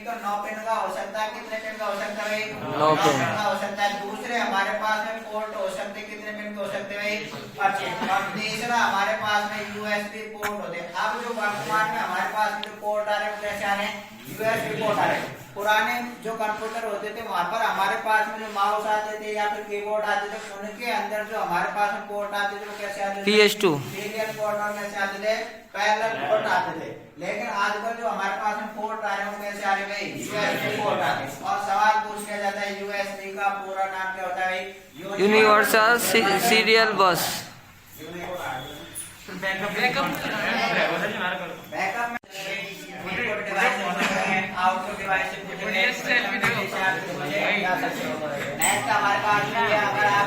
एक तो 9 पिन का हो सकता है, कितने पिन का हो सकता है भाई? 9 पिन का हो सकता है। दूसरे हमारे पास में पोर्ट हो सकते हैं, कितने पिन के हो सकते हैं भाई? 25। और तीसरा हमारे पास में यूएसबी पोर्ट होते हैं। अब जो वर्तमान में हमारे पास में जो पोर्ट आ रहे हैं वो कैसे आ रहे हैं? यूएसबी पोर्ट आ रहे हैं। पुराने जो कंप्यूटर होते थे वहां पर हमारे पास में जो माउस आते थे या फिर कीबोर्ड आते थे, उनके अंदर जो हमारे पास में पोर्ट आते थे वो कैसे आते थे? PS2 सीरियल पोर्ट और कैसे आते थे? पैरेलल पोर्ट आते थे। लेकिन आजकल जो हमारे पास में पोर्ट आ रहे हैं वो कैसे आ रहे हैं भाई? यूएसबी पोर्ट आ रहे हैं। और सवाल पूछ लिया जाता है यूएसबी का पूरा नाम क्या होता है भाई? यूनिवर्सल सीरियल बस। बैकअप में आउटपुट डिवाइस से नेक्स्ट हमारे पास में है, अगर आप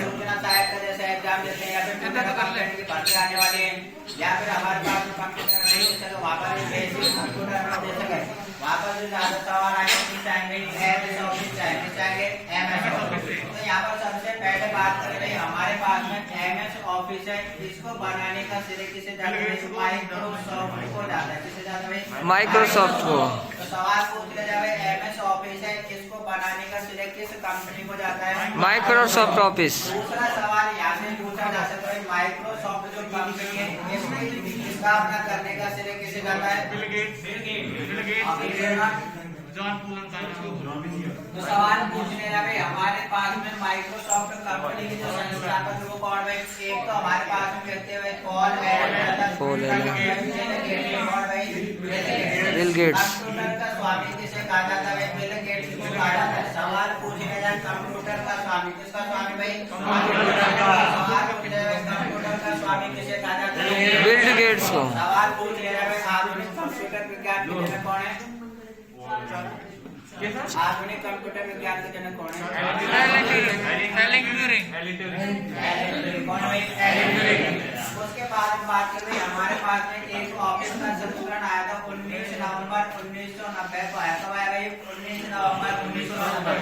सूचना सहायक का जैसे एग्जाम देते हैं या फिर कंप्यूटर की भर्ती आने वाले हैं या फिर हमारे पास में कंप्यूटर नहीं है तो वहाँ पर बेसिक कंप्यूटर में दे सके, वहाँ पर जो ज्यादा सवाल आएंगे चाहेंगे एमएस ऑफिस चाहेंगे एमएस ऑफिस। तो यहाँ पर सबसे पहले बात करें भाई हमारे पास में एमएस ऑफिस है, इसको बनाने का श्रेय किसे जाता है? माइक्रोसॉफ्ट को जाता है। किसे जाता है? माइक्रोसॉफ्ट को। तो सवाल पूछ लिया जाए एमएस ऑफिस है, इसको बनाने का श्रेय किस कंपनी को जाता है? Microsoft office. दूसरा सवाल यहाँ से पूछा जा सकता है माइक्रोसॉफ्ट जो कंपनी है इसकी स्थापना करने का श्रेय किसे जाता है? Bill Gates. तो सवाल पूछने लगे हमारे पास में माइक्रोसॉफ्ट कंपनी की जो संस्थापक वो कौन है? एक तो हमारे पास में कहते हुए पॉल बिल गेट्स। कंप्यूटर का स्वामी किसे कहा जाता है? बिल गेट्स को कहा जाता है। सवाल पूछने जाए कंप्यूटर का स्वामी किसका स्वामी भाई? कंप्यूटर का। सवाल पूछने जाए कंप्यूटर का स्वामी किसे कहा जाता है? बिल गेट्स को। सवाल पूछने जाए आधुनिक कंप्यूटर विज्ञान के जनक कौन है? आधुनिक कंप्यूटर विज्ञान के जनक कौन है? उसके बाद बात कर रहे हमारे पास में एक ऑफिस का संस्करण आया था 19 नवंबर 1990 को आया। कब आया भाई? 19 नवंबर 1990।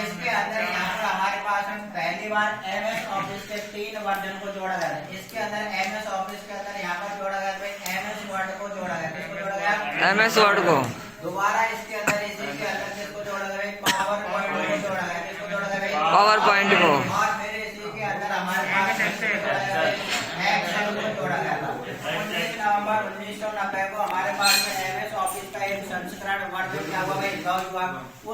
इसके अंदर यहाँ पर हमारे पास में पहली बार एमएस ऑफिस के 3 वर्जन को जोड़ा गया था। इसके अंदर एमएस ऑफिस के अंदर यहाँ पर जोड़ा गया भाई एमएस वर्ड को जोड़ा गया। किसको जोड़ा गया? एमएस वर्ड को। दोबारा इसके अंदर किसको जोड़ा गया? पावर पॉइंट को जोड़ा गया। किसको जोड़ा गया? पावर पॉइंट को। और फिर इसी के अंदर हमारे पास एक्सेल को जोड़ा गया था। 19 नवंबर 1990 को हमारे पास में एमएस ऑफिस का एक संस्करण वर्जन क्या हुआ भाई? लॉन्च हुआ।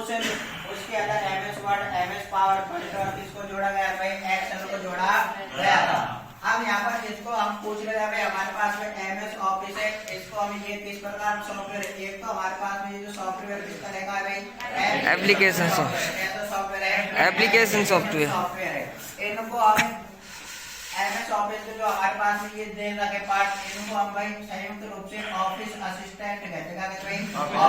उसके अंदर MS word MS power point और किसको जोड़ा गया भाई? एक्सेल को जोड़ा गया था। अब यहाँ पर इसको हम पूछ रहे हैं हमारे पास में एमएस ऑफिस है, इसको हम ये किस प्रकार सॉफ्टवेयर है? एक तो हमारे पास में ये जो सॉफ्टवेयर किस तरह का है भाई? एप्लीकेशन सॉफ्टवेयर है। एप्लीकेशन सॉफ्टवेयर है। इनको हम एमएस ऑफिस के जो हमारे पास में ये दे रखे पार्ट इनको हम भाई संयुक्त रूप से ऑफिस असिस्टेंट कहते हैं। क्या कहते हैं?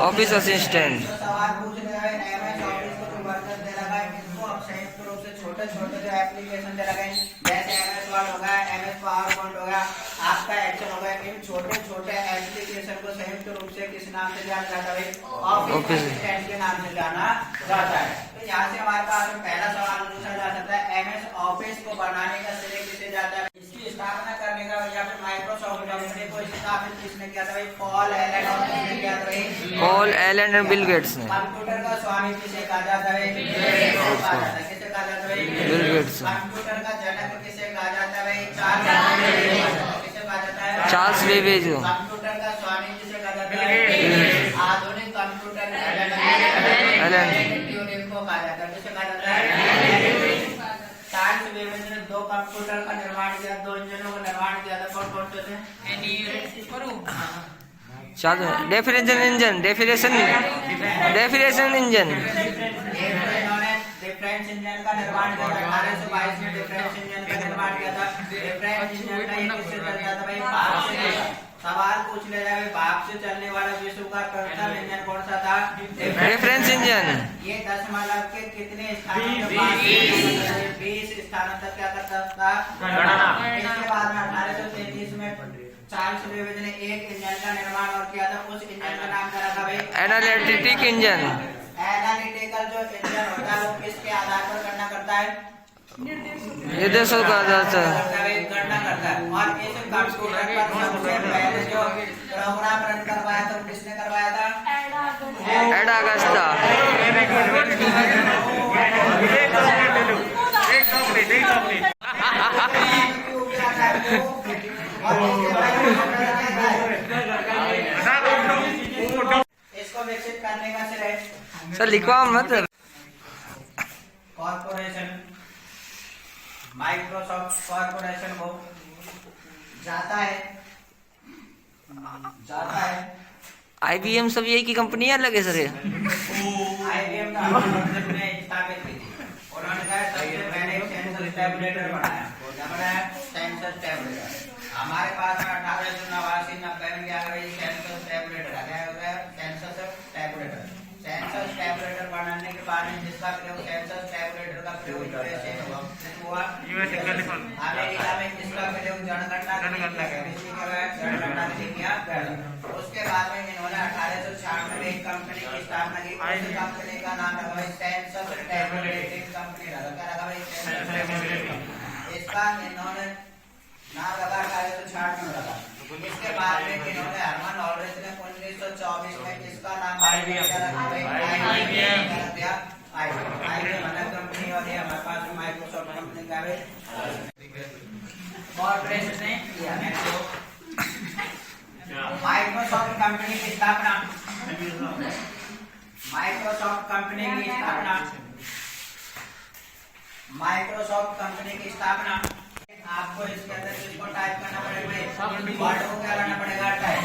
Office assistant. तो सवाल पूछ रहे हैं एमएस ऑफिस को जो वर्जन दे रखा है इसको हम संयुक्त रूप से छोटे छोटे जो एप्लीकेशन दे रखे हैं जैसे एमएस वर्ड हो गया, एमएस पावर पॉइंट हो गया, आपका एक्सेल हो गया, इन छोटे छोटे एप्लीकेशन को संयुक्त रूप से किस नाम से जाना जाता है? ऑफिस असिस्टेंट के नाम से जाना जाता है। तो यहाँ से हमारे पास में पहला सवाल पूछा जा सकता है एमएस ऑफिस को बनाने का श्रेय किसे जाता है? इसकी स्थापना करने का या फिर माइक्रोसॉफ्ट कंपनी को स्थापित किसने किया था भाई? पॉल एलन और किसने किया था भाई? पॉल एलन और बिल गेट्स ने। कंप्यूटर का स्वामी किसे कहा जाता है? किसे कहा जाता है? Bill Gates. कंप्यूटर का जनक किसे कहा जाता है भाई? किसे कहा जाता है? Charles Babbage. कंप्यूटर का स्वामी किसे कहा जाता है? आधुनिक कंप्यूटर का जनक एलन ट्यूरिंग को कहा जाता है। किसे कहा जाता है? चार्ल्स बेबेज ने 2 कंप्यूटर का निर्माण किया, 2 इंजनों का निर्माण किया था। कौन कौन से थे? Definition engine. डिफरेंस इंजन का निर्माण किया था। 1822 में डिफरेंस इंजन का निर्माण किया था। डिफरेंस इंजन का ये किससे चलता था भाई? भाप से। सवाल पूछ लिया जाए भाप से चलने वाला विश्व का प्रथम इंजन कौन सा था? Reference engine. ये 10 के कितने स्थानों तक? 20 स्थानों तक क्या करता था? इसके बाद में 1833 में चार्ल्स बेबेज ने एक इंजन का निर्माण और किया था। उस इंजन का नाम क्या रखा भाई? Analytic engine. एनालिटिकल जो इंजन होता है वो किसके आधार पर गणना करता है? निर्देशों का आधार पर गणना करता है। और इस कंप्यूटर पर सबसे पहले जो प्रोग्राम रन करवाया था किसने करवाया था? एडा Agasta. इसको विकसित करने का श्रेय सर लिखवा मत। कॉर्पोरेशन माइक्रोसॉफ्ट कॉर्पोरेशन को जाता है IBM सब यही की कंपनियां लगे सर ये। IBM का मतलब ने स्थापित की थी। उन्होंने कहा सबसे पहले सेंसस टैबुलेटर बनाया। क्या बनाया? सेंसस टैबुलेटर। हमारे पास में 1889-90 में क्या करा? सेंसस टैबुलेटर आ गया। होगा सेंसस टैबुलेटर। सेंसस टैबुलेटर बनाने के बाद में जिसका प्रयोग सेंसस टैबुलेटर का प्रयोग यूएसए में हुआ। अमेरिका में जिसका प्रयोग जनगणना के लिए किया गया। उसके बाद में इन्होंने 1896 में एक कंपनी की स्थापना की। उस कंपनी का नाम रखा भाई सेंसस टैबुलेटिंग कंपनी रखा। क्या रखा भाई? Census tabulating. इसका इन्होंने नाम रखा 1866 में रखा। इसके बाद में इन्होंने हरमन ऑलरेज ने 1924 में इसका नाम IBM कंपनी और ये हमारे पास माइक्रोसॉफ्ट कंपनी का भी कॉर्पोरेशन ने किया। माइक्रोसॉफ्ट कंपनी की स्थापना माइक्रोसॉफ्ट कंपनी की स्थापना आपको इसके अंदर इसको टाइप करना पड़ेगा। वर्ड को क्या करना पड़ेगा? टाइप।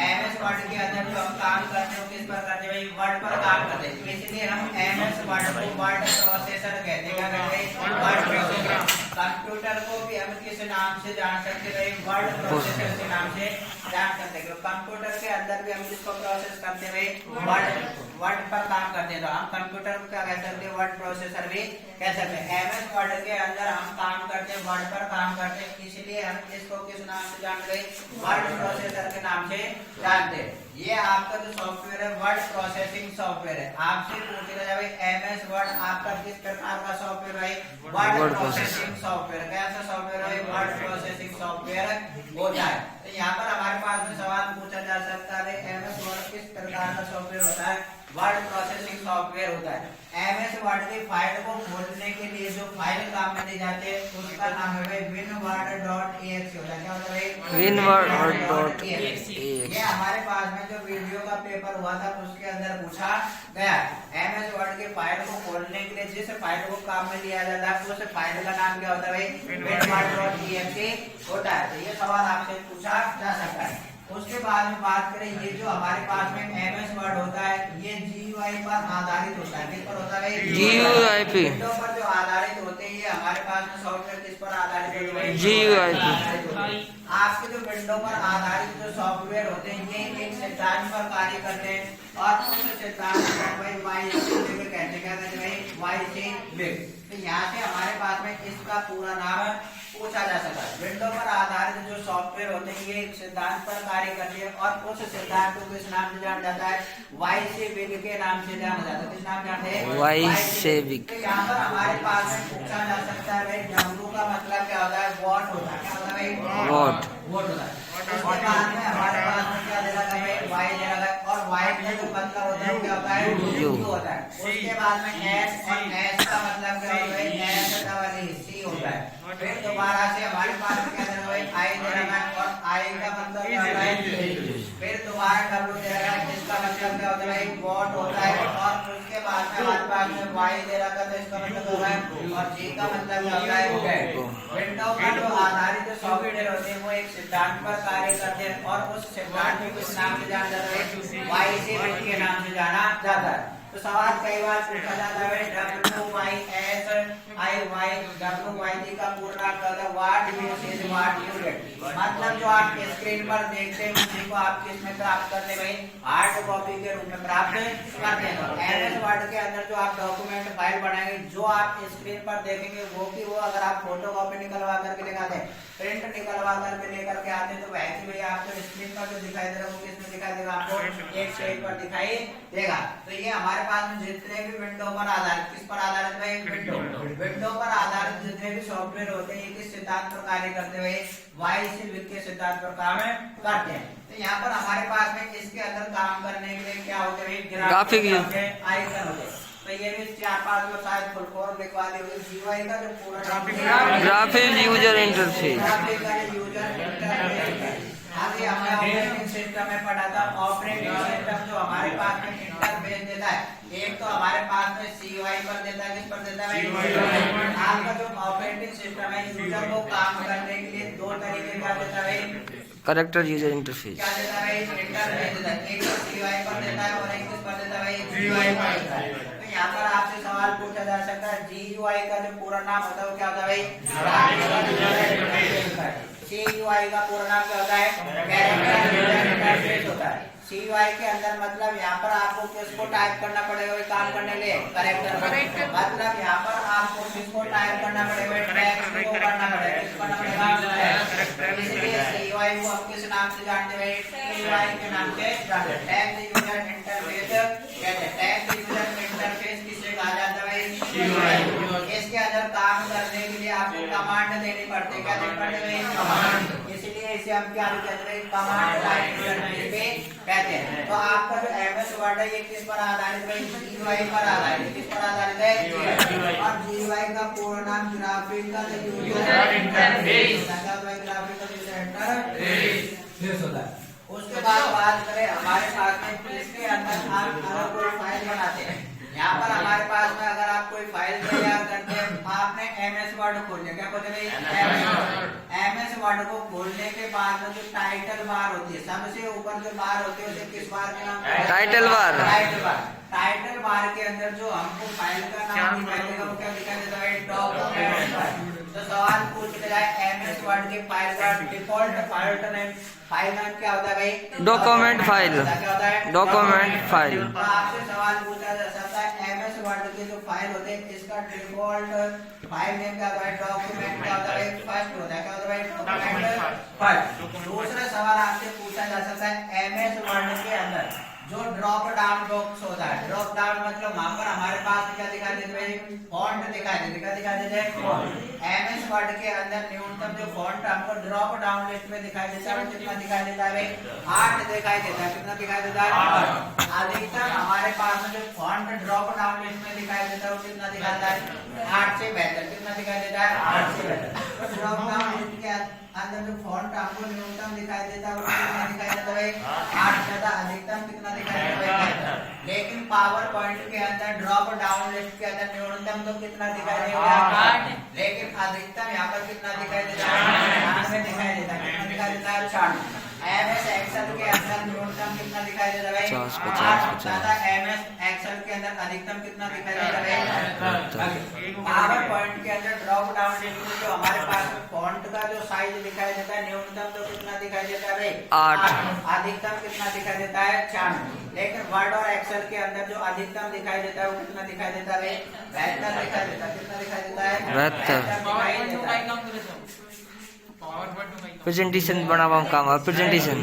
MS वर्ड के अंदर जो हम काम करते हैं किस पर करते हैं भाई? वर्ड पर काम करते हैं। इसलिए हम MS वर्ड को वर्ड प्रोसेसर कहते हैं। क्या कहते हैं? Word processor. कंप्यूटर को भी हम किस नाम से जान सकते हैं भाई? वर्ड प्रोसेसर के नाम से जान सकते हैं। कंप्यूटर के अंदर भी हम जिसको प्रोसेस करते हैं भाई वर्ड पर काम करते हैं। तो हम कंप्यूटर को क्या कह सकते हैं? वर्ड प्रोसेसर भी कह सकते हैं। MS वर्ड के अंदर हम काम करते हैं, वर्ड पर काम करते हैं। इसलिए हम इसको किस नाम से जानते हैं? वर्ड प्रोसेसर के नाम से जानते हैं। ये आपका जो सॉफ्टवेयर है वर्ड प्रोसेसिंग सॉफ्टवेयर है। आपसे पूछा जाए MS वर्ड आपका किस प्रकार का सॉफ्टवेयर है? Word processing software. कैसा सॉफ्टवेयर है? वर्ड प्रोसेसिंग सॉफ्टवेयर होता है। तो यहाँ पर हमारे पास में सवाल पूछा जा सकता है MS वर्ड किस प्रकार का सॉफ्टवेयर होता है? वर्ड प्रोसेसिंग सॉफ्टवेयर होता है। MS वर्ड की फाइल को खोलने के लिए जो फाइल काम में दी जाती है उसका नाम है winword.exe होता है। क्या होता है? winword.exe। ये हमारे पास में जो वीडियो का पेपर हुआ था उसके अंदर पूछा गया। MS वर्ड के फाइल को खोलने के लिए जिस फाइल को काम में लिया जाता है उस फाइल का नाम क्या होता है? winword.exe होता है। तो ये सवाल आपसे पूछा जा सकता है। उसके बाद में बात करें ये जो हमारे पास में MS वर्ड होता है ये GUI पर आधारित होता है। किस पर होता है? GUI पे। विंडो पर जो आधारित होते हैं ये हमारे पास में सॉफ्टवेयर किस पर आधारित होते हैं? GUI पे। आपके जो विंडो पर आधारित जो सॉफ्टवेयर होते हैं ये एक सिद्धांत पर कार्य करते हैं और उस सिद्धांत को वाई से कहते हैं। वाई से बिग। तो यहाँ से हमारे पास में इसका पूरा नाम पूछा जा सकता है। विंडो पर आधारित जो सॉफ्टवेयर होते हैं ये एक सिद्धांत पर कार्य करते हैं और उस सिद्धांत को किस नाम से जाना जाता है? वाई से बिग के नाम से जाना जाता है। किस नाम जानते हैं? वाई से बिग। तो यहाँ पर हमारे पास में पूछा जा सकता है भाई डब्लू का मतलब क्या होता है? वॉट होता है। क्या होता है भाई? वॉट होता है। उसके बाद में हमारे पास में क्या दे रखा है? वाई दे रखा है और वाई का जो मतलब होता है क्या होता है? यू होता है। उसके बाद में एस और एस का मतलब क्या होता है? एस वाली सी होता है। फिर दोबारा से हमारे पास क्या दे रखा है? आई दे रखा है और आई का मतलब क्या होता है? फिर दोबारा डब्लू दे रखा है जिसका मतलब क्या होता है? वॉट होता है और उसके बाद में हमारे पास में वाई दे रखा है तो इसका मतलब होता है और जी का मतलब क्या होता है? विंडो पर जो आधारित जो सॉफ्टवेयर होते हैं वो एक सिद्धांत पर कार्य करते हैं और उस सिद्धांत को किस नाम से जाना जाता है? वाई से बिग के नाम से जाना जाता है। तो सवाल कई बार पूछा जाता है WYSIYWYD का पूरा नाम what you said what you read. मतलब जो आप स्क्रीन पर देखते हैं उसी को आप किस में प्राप्त करते हैं भाई? हार्ड कॉपी के रूप में प्राप्त करते हैं। MS वर्ड के अंदर जो आप डॉक्यूमेंट फाइल बनाएंगे जो आप स्क्रीन पर देखेंगे वो की वो अगर आप फोटो कॉपी निकलवा करके लेकर आते हैं प्रिंट निकलवा करके लेकर के आते हैं तो वैसे भाई आपको स्क्रीन पर जो दिखाई दे रहा है वो किस में दिखाई देगा? आपको एक स्लाइड पर दिखाई देगा। तो ये हमारे हमारे पास में जितने भी विंडो पर आधारित, किस पर आधारित भाई, विंडो पर आधारित जितने भी सॉफ्टवेयर होते हैं ये किस सिद्धांत पर कार्य करते हुए, वाईसील वित्तीय सिद्धांत पर कार्य करते हैं। तो यहाँ पर हमारे पास में इसके अंदर काम करने के लिए क्या होते हैं, ग्राफिक आइकन होते हैं। तो ये भी 4-5 को शायद फुल फॉर्म लिखवा दी होगी। जीयूआई का जो पूरा नाम ग्राफिक यूजर इंटरफेस। ग्राफिक का यूजर इंटरफेस। आगे हमने ऑपरेटिंग सिस्टम में पढ़ा था। ऑपरेटिंग सिस्टम जो हमारे पास में इंटरफेस देता है, एक तो हमारे पास में सीयूआई पर देता है, किस पर देता है, आपका जो ऑपरेटिंग सिस्टम है यूजर को काम करने के लिए दो तरीके का देता है, करेक्टर यूजर इंटरफेस। क्या देता है, इंटरफेस देता है। एक तो सीयूआई पर देता है और एक किस पर देता है, जीयूआई पर देता है। तो यहाँ पर आपसे सवाल पूछा जा सकता है, जीयूआई का जो पूरा नाम होता है वो क्या होता है भाई, सीयूआई का पूरा नाम क्या होता है, कैरेक्टर यूजर इंटरफेस होता है। सीयूआई के अंदर मतलब यहाँ पर आपको किसको टाइप करना पड़ेगा काम करने के लिए, करेक्टर। मतलब यहाँ पर आपको किसको टाइप करना पड़ेगा, टेक्स्ट को करना पड़ेगा, किसको करना पड़ेगा। इसलिए सीयूआई को हम किस नाम से जानते हैं, सीयूआई के नाम से जानते हैं। टेक्स्ट यूजर इंटरफेस कहते हैं। टेक्स्ट यूजर इंटरफेस किससे कहा जाता है, सीयूआई। इसके अंदर काम करने के लिए आपको कमांड देनी पड़ती है, क्या देनी पड़ती है, कमांड। इसलिए इसे हम क्या कहते हैं, कमांड लाइन इंटरफेस कहते हैं। तो आपका जो एमएस वर्ड है ये किस पर आधारित है, जीयूआई पर आधारित। किस पर आधारित है, और जीयूआई का पूर्ण नाम ग्राफिकल यूजर इंटरफेस होता है। उसके बाद बात करें हमारे पास में इसके अंदर आप अगर कोई फाइल बनाते हैं, यहाँ पर हमारे पास में अगर आप कोई फाइल तैयार करते हैं, आपने एमएस वर्ड खोल लिया, क्या खोले, एमएस वर्ड को खोलने के बाद में जो टाइटल बार होती है, सबसे ऊपर जो बार होती है उसे किस बार के नाम, टाइटल बार। टाइटल बार के अंदर जो हमको फाइल का नाम दिखाई देगा वो क्या दिखाई देता है, डॉक्यूमेंट। तो सवाल पूछ रहा है एमएस वर्ड के फाइल का डिफॉल्ट फाइल नाम क्या होता है भाई, डॉक्यूमेंट फाइल। क्या होता है, डॉक्यूमेंट फाइल। तो आपसे सवाल पूछा जा सकता है एमएस वर्ड के जो फाइल होते हैं इसका डिफॉल्ट फाइल नेम क्या होता है, डॉक्यूमेंट क्या होता है, फर्स्ट होता है, क्या होता है, डॉक्यूमेंट फर्स्ट। दूसरा सवाल आपसे पूछा जा सकता है एमएस वर्ड के अंदर जो ड्रॉप डाउन बॉक्स होता है, ड्रॉप डाउन मतलब वहां पर हमारे पास क्या दिखाई देता है, फॉन्ट दिखाई देता है, क्या दिखाई देता है। एमएस वर्ड के अंदर न्यूनतम जो फॉन्ट हमको ड्रॉप डाउन लिस्ट में दिखाई देता है कितना दिखाई देता है, 8 दिखाई देता है। कितना दिखाई देता है, अधिकतर हमारे पास में जो फॉन्ट ड्रॉप डाउन लिस्ट में दिखाई देता है वो कितना दिखाता है, 8 से बेहतर। कितना दिखाई देता है, 8 से बेहतर। तो ड्रॉप डाउन लिस्ट के अंदर जो फॉन्ट आपको न्यूनतम दिखाई देता है वो कितना दिखाई देता है, 8 ज्यादा। अधिकतम कितना दिखाई देता है, लेकिन पावर पॉइंट के अंदर ड्रॉप डाउन लिस्ट के अंदर न्यूनतम तो कितना दिखाई देगा, 8, लेकिन अधिकतम यहाँ पर कितना दिखाई देता है, 98 दिखाई देता है। कितना दिखाई देता है, 96। एमएस एक्सेल के अंदर न्यूनतम कितना दिखाई देता है, 8 ज्यादा। एमएस एक्सेल के अंदर अधिकतम कितना दिखाई देता है, पावर पॉइंट के अंदर ड्रॉप डाउन लिस्ट में जो हमारे पास में फॉन्ट का जो साइज दिखाई देता है न्यूनतम तो कितना दिखाई देता है, 8। अधिकतम कितना दिखाई देता है, 96। लेकिन वर्ड और एक्सेल के अंदर जो अधिकतम दिखाई देता है वो कितना दिखाई देता है, 72 दिखाई देता है। कितना दिखाई देता है, 72। प्रेजेंटेशन बनावा काम, प्रेजेंटेशन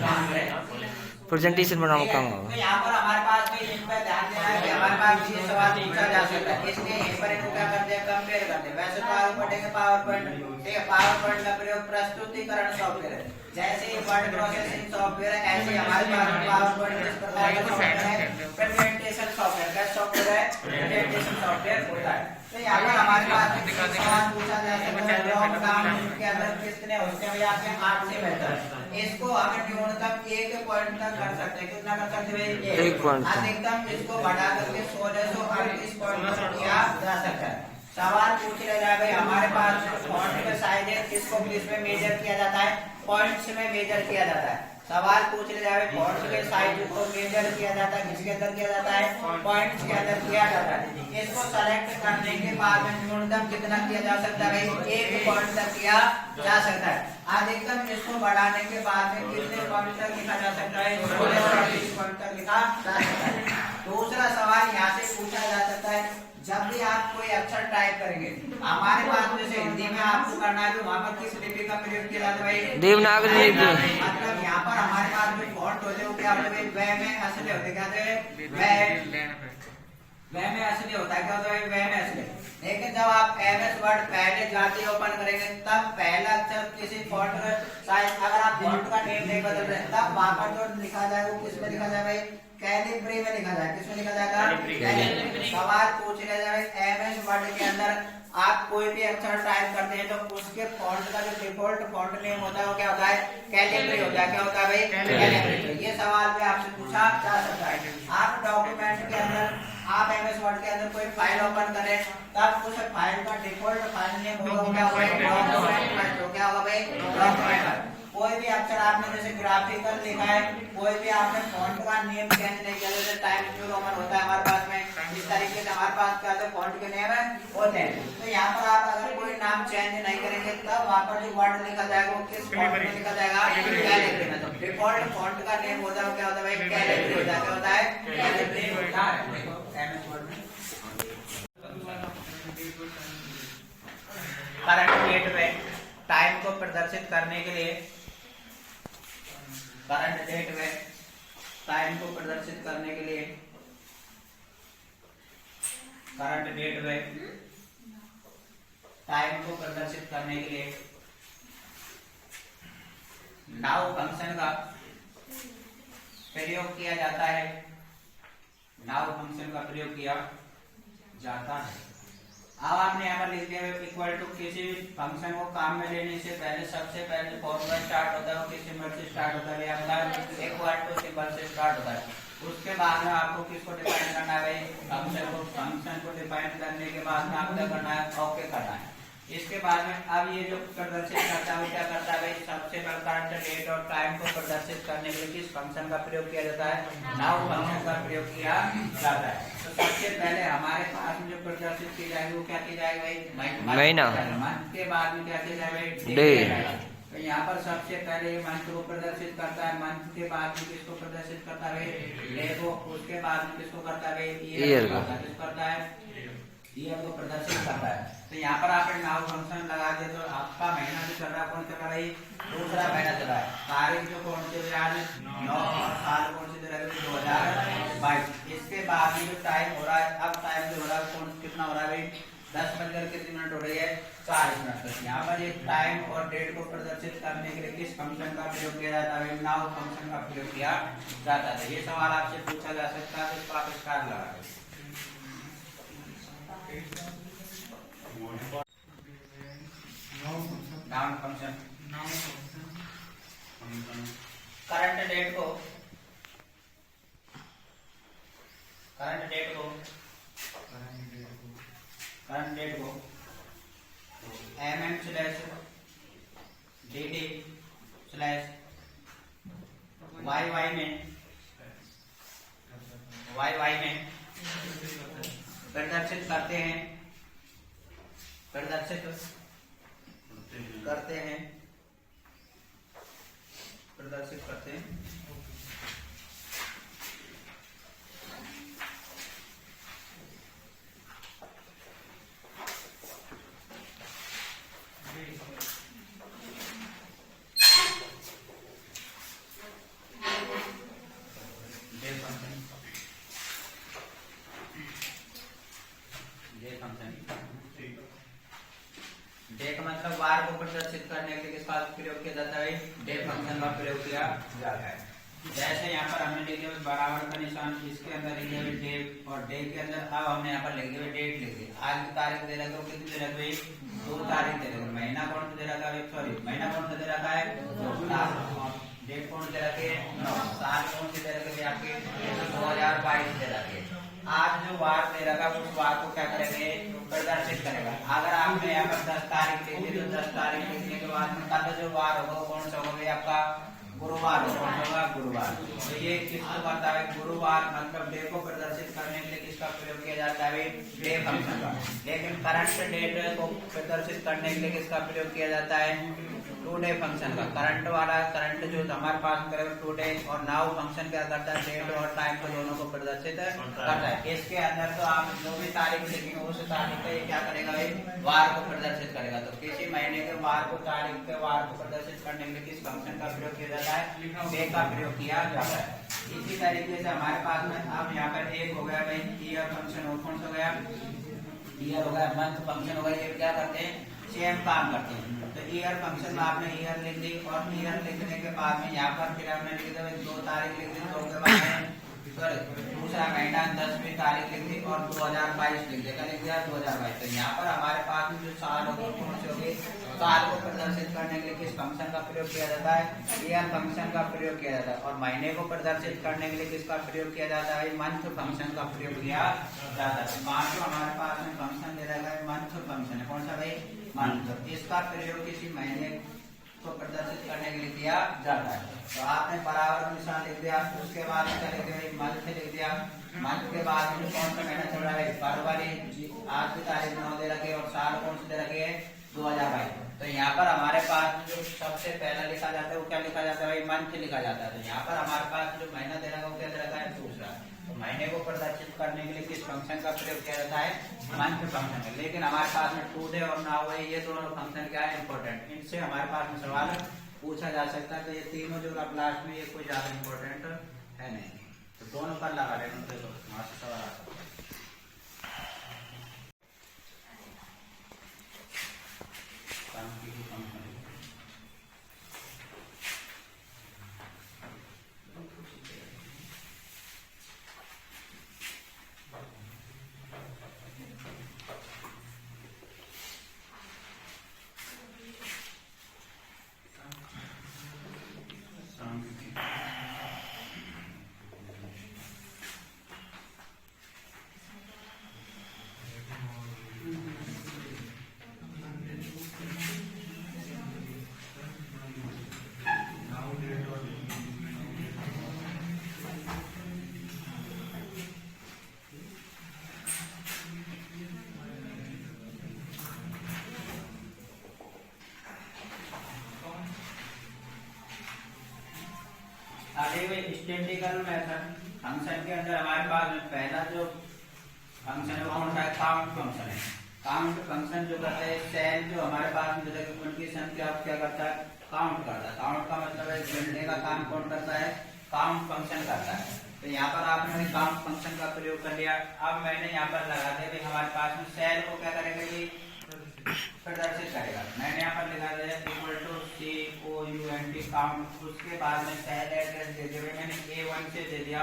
बनावा काम। तो यहाँ पर हमारे पास में इन पर ध्यान देना है कि हमारे पास ये सवाल पूछा जा सकता है, इसलिए यहीं पर इनको क्या करते हैं, कंपेयर करते हैं। वैसे तो आगे बढ़ेंगे पावर पॉइंट, ठीक है। पावर पॉइंट का प्रयोग प्रस्तुतिकरण सॉफ्टवेयर है, जैसे वर्ड प्रोसेसिंग सॉफ्टवेयर है, ऐसे हमारे पास पावर पॉइंट इस प्रकार का सॉफ्टवेयर है, प्रेजेंटेशन सॉफ्टवेयर। क्या सॉफ्टवेयर है, प्रेजेंटेशन सॉफ्टवेयर होता है। तो यहाँ पर हमारे पास सवाल पूछा जा सकता है ड्रॉप डाउन के अंदर कितने होते हैं, आपके 8 से बेहतर। इसको हमें न्यूनतम 1 पॉइंट तक कर सकते हैं। कितना कर सकते हैं, 1 पॉइंट। अधिकतम इसको बढ़ा करके 1638 पॉइंट तक किया जा सकता है। सवाल पूछ रहा है भाई हमारे पास फॉन्ट का साइज है, किसको किसमें मेजर किया जाता है, पॉइंट्स में मेजर किया जाता है। सवाल पूछ रहा है फॉन्ट के साइज को मेजर किया जाता है, किसके अंदर किया जाता है, पॉइंट्स के अंदर किया जाता है। इसको सेलेक्ट करने के बाद में न्यूनतम कितना किया जा सकता है, 1 पॉइंट तक किया जा सकता है। अधिकतम इसको बढ़ाने के बाद में कितने पॉइंट तक लिखा जा सकता है, 16 पॉइंट तक लिखा जा सकता है। दूसरा सवाल यहाँ से पूछा जा सकता है, जब भी आप कोई अक्षर टाइप करेंगे, हमारे पास में से हिंदी में आपको करना है तो वहाँ पर किस लिपि का प्रयोग किया जाता है, देवनागरी लिपि। मतलब यहाँ पर हमारे पास जो फॉन्ट होते हैं वो क्या होते हैं, वे में असली होते, क्या होते हैं, वे वह में असली होता है, क्या होता है वह में असली। लेकिन जब आप एमएस वर्ड पहले जाके ओपन करेंगे तब पहला अक्षर किसी फॉन्ट का साइज, अगर आप फॉन्ट का नेम नहीं बदल रहे तब वहां पर जो लिखा जाए वो किस में लिखा जाए भाई, कैलिब्री में लिखा जाए। किसमें लिखा जाएगा, कैलिब्री। सवाल पूछ लिया जाए एमएस वर्ड के अंदर आप कोई भी अक्षर टाइप करते हैं तो उसके फॉन्ट का जो डिफॉल्ट फॉन्ट नेम होता है वो क्या होता है, कैलिब्री होता है। क्या होता है भाई, कैलिब्री। ये सवाल भी आपसे पूछा जा सकता है। आप डॉक्यूमेंट के अंदर, आप एमएस वर्ड के अंदर कोई फाइल ओपन करें तब उस फाइल का डिफॉल्ट फाइल नेम होगा क्या होगा, डॉक्यूमेंट। तो क्या होगा भाई, डॉक्यूमेंट। कोई भी अक्षर आपने जैसे ग्राफिकल लिखा है, कोई भी आपने फॉन्ट का नेम चेंज नहीं किया, जैसे टाइम्स न्यू रोमन होता है हमारे पास में, इस तरीके से हमारे पास क्या होता है फॉन्ट के नेम है होते हैं। तो यहाँ पर आप अगर कोई नाम चेंज नहीं करेंगे तब वहाँ पर जो वर्ड लिखा जाएगा वो किस फॉन्ट में लिखा जाएगा, कैलिब्री में। तो डिफॉल्ट फॉन्ट का नेम होता है क्या होता है भाई, कैलिब्री होता है। क्या होता है, कैलिब्री होता है। देखो एमएस वर्ड में करंट डेट में टाइम को प्रदर्शित करने के लिए, करंट डेट में टाइम को प्रदर्शित करने के लिए, करंट डेट में टाइम को प्रदर्शित करने के लिए नाउ फंक्शन का प्रयोग किया जाता है। नाउ फंक्शन का प्रयोग किया जाता है। अब आपने यहाँ पर लिख दिया इक्वल टू, किसी भी फंक्शन को काम में लेने से पहले सबसे पहले फॉर्मूला स्टार्ट होता है वो किस सिंबल से स्टार्ट होता है, आपका इक्वल टू सिंबल से स्टार्ट होता है। उसके बाद में आपको किसको डिफाइन करना है, फंक्शन को डिफाइन करने के बाद में आपको क्या करना है, ओके करना है। इसके बाद में अब ये जो प्रदर्शित करता है वो क्या करता है भाई, सबसे पहले करंट डेट और टाइम को प्रदर्शित करने के लिए किस फंक्शन का प्रयोग किया जाता है, नाउ फंक्शन का प्रयोग किया जाता है। तो सबसे पहले हमारे पास में जो प्रदर्शित की जाएगी वो क्या की जाएगी भाई, महीना। मंथ के बाद में क्या किया जाएगा, डे। तो यहाँ पर सबसे पहले ये मंथ को प्रदर्शित करता है, मंथ के बाद में किसको प्रदर्शित करता है, डे को। उसके बाद में किसको करता है, ईयर को करता है, ईयर को प्रदर्शित करता है। तो यहाँ पर आपने नाउ फंक्शन लगा दिया तो आपका महीना जो चल रहा है कौन चल रहा है, दूसरा महीना चल रहा है। तारीख जो कौन सी आज 9 और साल कौन सी चल रहा है 2022। इसके बाद में जो टाइम हो रहा है, अब टाइम जो हो रहा है कौन कितना हो रहा है भाई, 10 कितने मिनट हो रही है, 40 मिनट। यहाँ पर ये टाइम और डेट को प्रदर्शित करने के लिए किस फंक्शन का प्रयोग किया जाता है, नाउ फंक्शन का प्रयोग किया जाता है। ये सवाल आपसे पूछा जा सकता है, इसको आप स्टार लगा दें। नाउन फंक्शन, करंट डेट को, करंट डेट को YY में प्रदर्शित करते हैं, प्रदर्शित करते हैं, प्रदर्शित करते हैं। डे का मतलब वार को प्रदर्शित करने के लिए किसका प्रयोग किया जाता है, डे फंक्शन का प्रयोग किया जाता है। जैसे यहाँ पर हमने लिखे हुए बराबर का निशान, इसके अंदर लिखे हुए डे और डे के अंदर अब हमने यहाँ पर लिखे हुए डेट लिख दी। आज की तारीख दे रखा है, कितनी दे रखी है, 2 तारीख दे रखी है। महीना कौन सा दे रखा है, सॉरी महीना कौन सा दे रखा है, 2। डेट कौन दे रखे है, 9। साल कौन सी दे रखे है आपके, 2022 दे रखे है। आज जो वार दे रखा उस वार को क्या करेंगे, प्रदर्शित करेगा। अगर आपने यहाँ पर 10 तारीख लिख दी तो 10 तारीख लिखने के बाद में कल जो वार होगा कौन सा होगा आपका, गुरुवार होगा, गुरुवार। तो ये किसको करता है, गुरुवार मतलब डे को प्रदर्शित करने के लिए किसका प्रयोग किया जाता है, डे फंक्शन का। लेकिन करंट डेट को प्रदर्शित करने के लिए किसका प्रयोग किया जाता है, टुडे फंक्शन का। करंट वाला करंट जो हमारे पास करेगा टुडे, और नाउ फंक्शन क्या करता है, डेट और टाइम को दोनों को प्रदर्शित करता है। इसके अंदर तो आप जो भी तारीख लिखेंगे उस तारीख का ये क्या करेगा भाई, वार को प्रदर्शित करेगा। तो किसी महीने के वार को, तारीख के वार को प्रदर्शित करने के लिए किस फंक्शन का प्रयोग किया जाता है, डे का प्रयोग किया जाता है। इसी तरीके से हमारे पास में अब यहाँ पर एक हो गया भाई ईयर फंक्शन, और कौन सा हो गया ईयर हो गया, मंथ फंक्शन हो गया। ये क्या करते हैं, सेम काम करते हैं। तो ईयर फंक्शन में आपने ईयर लिख दी, और ईयर लिखने के बाद में यहाँ पर फिर आपने लिख दिया 2 तारीख लिख दी, 2 के बाद में दूसरा महीना 10वीं तारीख लिख दी, और 2022 लिख दिया, लिख दिया 2022। तो यहाँ पर हमारे पास में जो साल होगी कौन से होगी, साल को प्रदर्शित करने के लिए किस फंक्शन का प्रयोग किया जाता है, ईयर फंक्शन का प्रयोग किया जाता है। और महीने को प्रदर्शित करने के लिए किसका प्रयोग किया जाता है, मंथ फंक्शन का प्रयोग किया जाता है। पांचों हमारे पास में फंक्शन दे रखा है, मंथ फंक्शन है, कौन सा भाई मंथ। इसका प्रयोग किसी महीने को प्रदर्शित करने के लिए किया जाता है। तो आपने बराबर निशान लिख दिया, उसके बाद क्या लिख दिया, मंथ लिख दिया। मंथ के बाद में कौन सा महीना चल रहा है, फरवरी, आज की तारीख 9 दे रखी है, और साल कौन सी दे रखी है 2022। तो यहाँ पर हमारे पास जो सबसे पहला लिखा जाता है वो क्या लिखा जाता है भाई, मंथ लिखा जाता है। तो यहाँ पर हमारे पास जो महीना दे रखा है वो क्या दे रखा है, दूसरा। तो महीने को प्रदर्शित करने के लिए किस फंक्शन का प्रयोग किया जाता है, मंथ फंक्शन का। लेकिन हमारे पास में टू डे और नाउ है, ये दोनों फंक्शन क्या है, इंपॉर्टेंट। इनसे हमारे पास में सवाल पूछा जा सकता है। तो ये तीनों जो लास्ट में ये कोई ज्यादा इंपॉर्टेंट है नहीं, तो दोनों पर लगा रहे हैं, तो वहां से सवाल आ सकता है। स्टैटिस्टिकल मेथड फंक्शन के अंदर हमारे पास में पहला जो फंक्शन है वो कौन सा है, काउंट फंक्शन है। काउंट फंक्शन जो करता है, सेल जो हमारे पास में उनकी संख्या क्या करता है, काउंट करता है। काउंट का मतलब है गिनने का काम कौन करता है, काउंट फंक्शन करता है। तो यहाँ पर आपने काउंट फंक्शन का प्रयोग कर लिया। अब मैंने यहाँ पर लगा दिया हमारे पास में सेल को क्या करेगा कि प्रदर्शित करेगा। मैंने यहाँ पर लिखा दिया इक्वल टू COUNT काउंट। उसके बाद में सेल एड्रेस दे दिया, मैंने A1 से दे दिया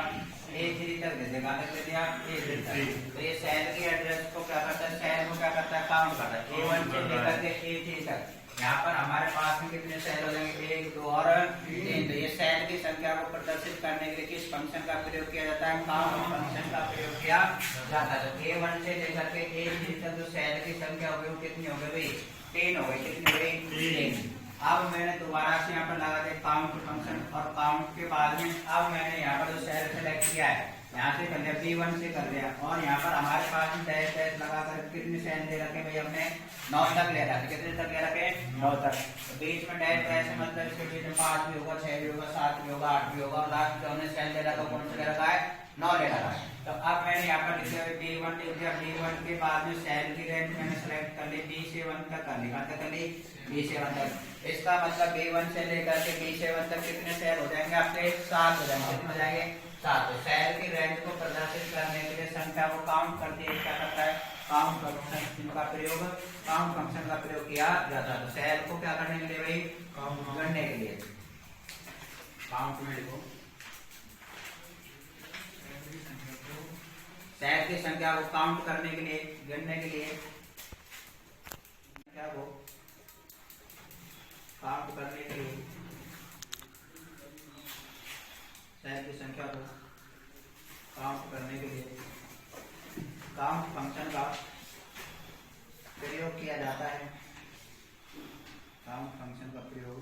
A3 तक दे दिया, दे दिया A3 तक। तो ये सेल की एड्रेस को क्या करता है, सेल को क्या करता है, काउंट करता है A1 से लेकर के A3 तक। यहाँ पर हमारे पास में कितने सेल हो जाएंगे, 1 2 और 3। तो ये सेल की संख्या को प्रदर्शित करने के लिए किस फंक्शन का प्रयोग किया जाता है, काउंट फंक्शन का प्रयोग किया जाता है। तो A1 से लेकर के A3 तक जो सेल की संख्या हो गई वो कितनी हो गई भाई, 3 हो गई। कितनी हो गई, 3। अब मैंने दोबारा से यहाँ पर लगा दिया काउंट फंक्शन, और काउंट के बाद में अब मैंने यहाँ पर जो सेल सेलेक्ट किया है यहाँ से कर लिया, B1 से कर लिया। और यहाँ पर हमारे पास में डैश डैश लगाकर कितने सेल दे रखे भाई, हमने 9 तक ले रखे। कितने तक ले रखे, 9 तक। तो बीच में डैश डैश मतलब इसके बीच में 5 भी होगा, 6 भी होगा, 7 भी होगा, 8 भी होगा, और लास्ट जो हमने सेल दे रखा कौन सा ले रखा है, 9 ले रखा है। तो अब मैंने यहाँ पर लिख दिया B1 लिख दिया। B1 के बाद में सेल की रेंज मैंने सेलेक्ट कर ली, B7 तक कर ली, कहाँ तक कर ली, B7 तक। इसका मतलब B1 से लेकर के B7 तक कितने सेल हो जाएंगे आपके, 7 हो जाएंगे। कितने हो जाएंगे, 7। तो सेल की रेंज को प्रदर्शित करने के लिए संख्या को काउंट करती है, क्या करता है, काउंट फंक्शन का प्रयोग, काउंट फंक्शन का प्रयोग किया जाता है। तो सेल को क्या करने के लिए भाई, काउंट करने के लिए, काउंट में लिखो सेल की संख्या को काउंट करने के लिए, गिनने के लिए, क्या वो काउंट करने के लिए सेल की संख्या को काउंट करने के लिए काउंट फंक्शन का प्रयोग किया जाता है। काउंट फंक्शन का प्रयोग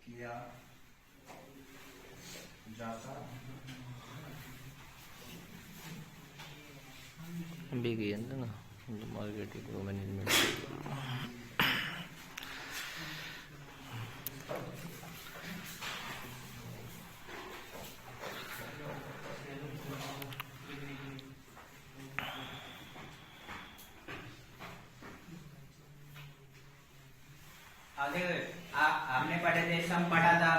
किया जाता है। ಬಿಗಿ ಅಂತ ಮಾರ್ಕೆಟಿಂಗ್ ಮ್ಯಾನೇಜ್ಮೆಂಟ್ आगे हमने पढ़े थे सम पढ़ा था,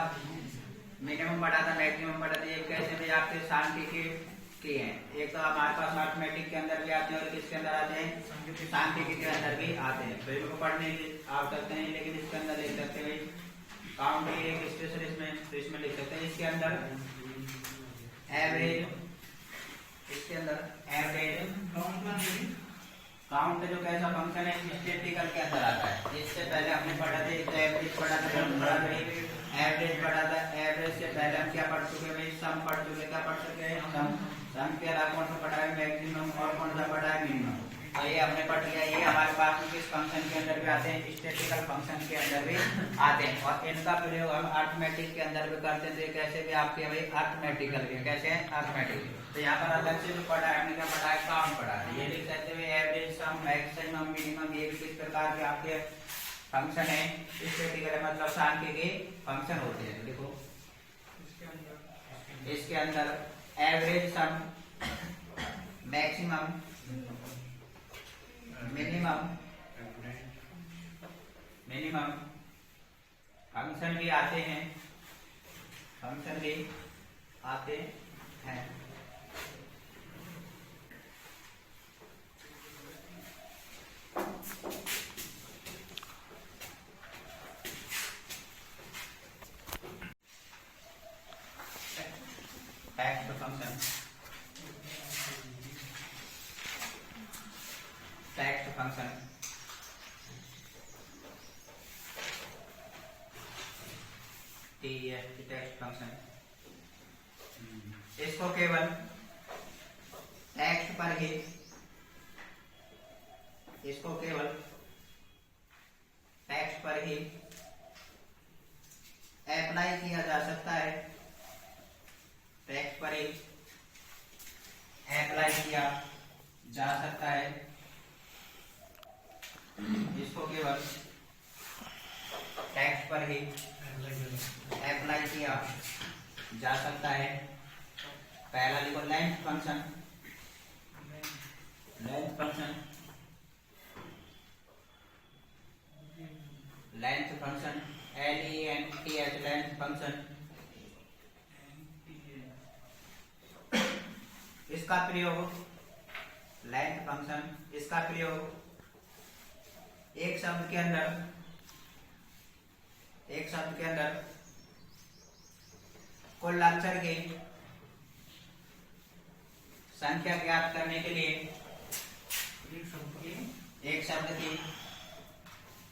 मिनिमम पढ़ा था, मैक्सिमम पढ़ा था। ये कैसे भी आपके सांख्यिकी की है। एक तो हमारे पास मैथमेटिक के अंदर भी आते हैं और किसके अंदर आते हैं, सांख्यिकी के अंदर भी आते हैं। तो इनको पढ़ने की आप सकते हैं, लेकिन इसके अंदर लिख सकते हैं काउंट एक स्पेशल इसमें, तो इसमें लिख सकते हैं इसके अंदर एवरेज, इसके अंदर एवरेज काउंट जो कैसा फंक्शन है स्टैटिस्टिकल के अंदर आता है। इससे पहले हमने पढ़ा था एवरेज पढ़ा था, एवरेज पढ़ा था। एवरेज से पहले हम क्या पढ़ चुके भाई, सम पढ़ चुके। क्या पढ़ चुके हैं, सम के अलावा कौन सा पढ़ा है, मैक्सिमम, और कौन सा पढ़ा है, मिनिमम। तो ये हमने पढ़ लिया। ये हमारे पास किस फंक्शन के अंदर भी आते हैं, स्टैटिस्टिकल फंक्शन के अंदर भी आते हैं। और इनका प्रयोग हम अरिथमेटिक के अंदर भी करते हैं। तो कैसे भी आपके भाई अरिथमेटिकल भी कैसे है, अरिथमेटिक। तो यहाँ पर अलग से जो पढ़ा है, हमने क्या पढ़ा है, काउंट पढ़ा है। ये लिख सकते हैं एवरेज, सम, मैक्सिमम, मिनिमम। ये भी किस प्रकार के आपके फंक्शन है, स्टैटिस्टिकल मतलब सांख्यिकी फंक्शन होते हैं। देखो इसके अंदर एवरेज, सम, मैक्सिमम, मिनिमम फंक्शन भी आते हैं, फंक्शन भी आते हैं। Fact function, fact function text function, इसको केवल टेक्स्ट पर ही, इसको केवल टेक्स्ट पर ही अप्लाई किया जा सकता है, टेक्स्ट पर ही अप्लाई किया जा सकता है। इसको केवल टेक्स्ट पर ही अप्लाई किया जा सकता है। पहला लिखो length function, length function, length function, LENTH, length function. इसका प्रयोग, लेंथ फंक्शन, इसका प्रयोग एक शब्द के अंदर, एक शब्द के अंदर कुल अक्षर की संख्या ज्ञात करने के लिए, एक शब्द की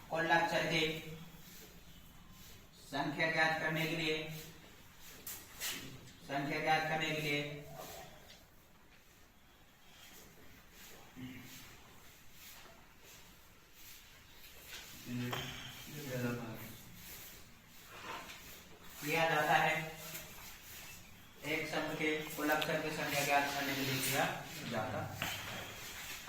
कुल अक्षर की संख्या ज्ञात करने के लिए, संख्या ज्ञात करने के लिए किया जाता है। एक शब्द के कुल अक्षर की संख्या ज्ञात करने के लिए किया जाता।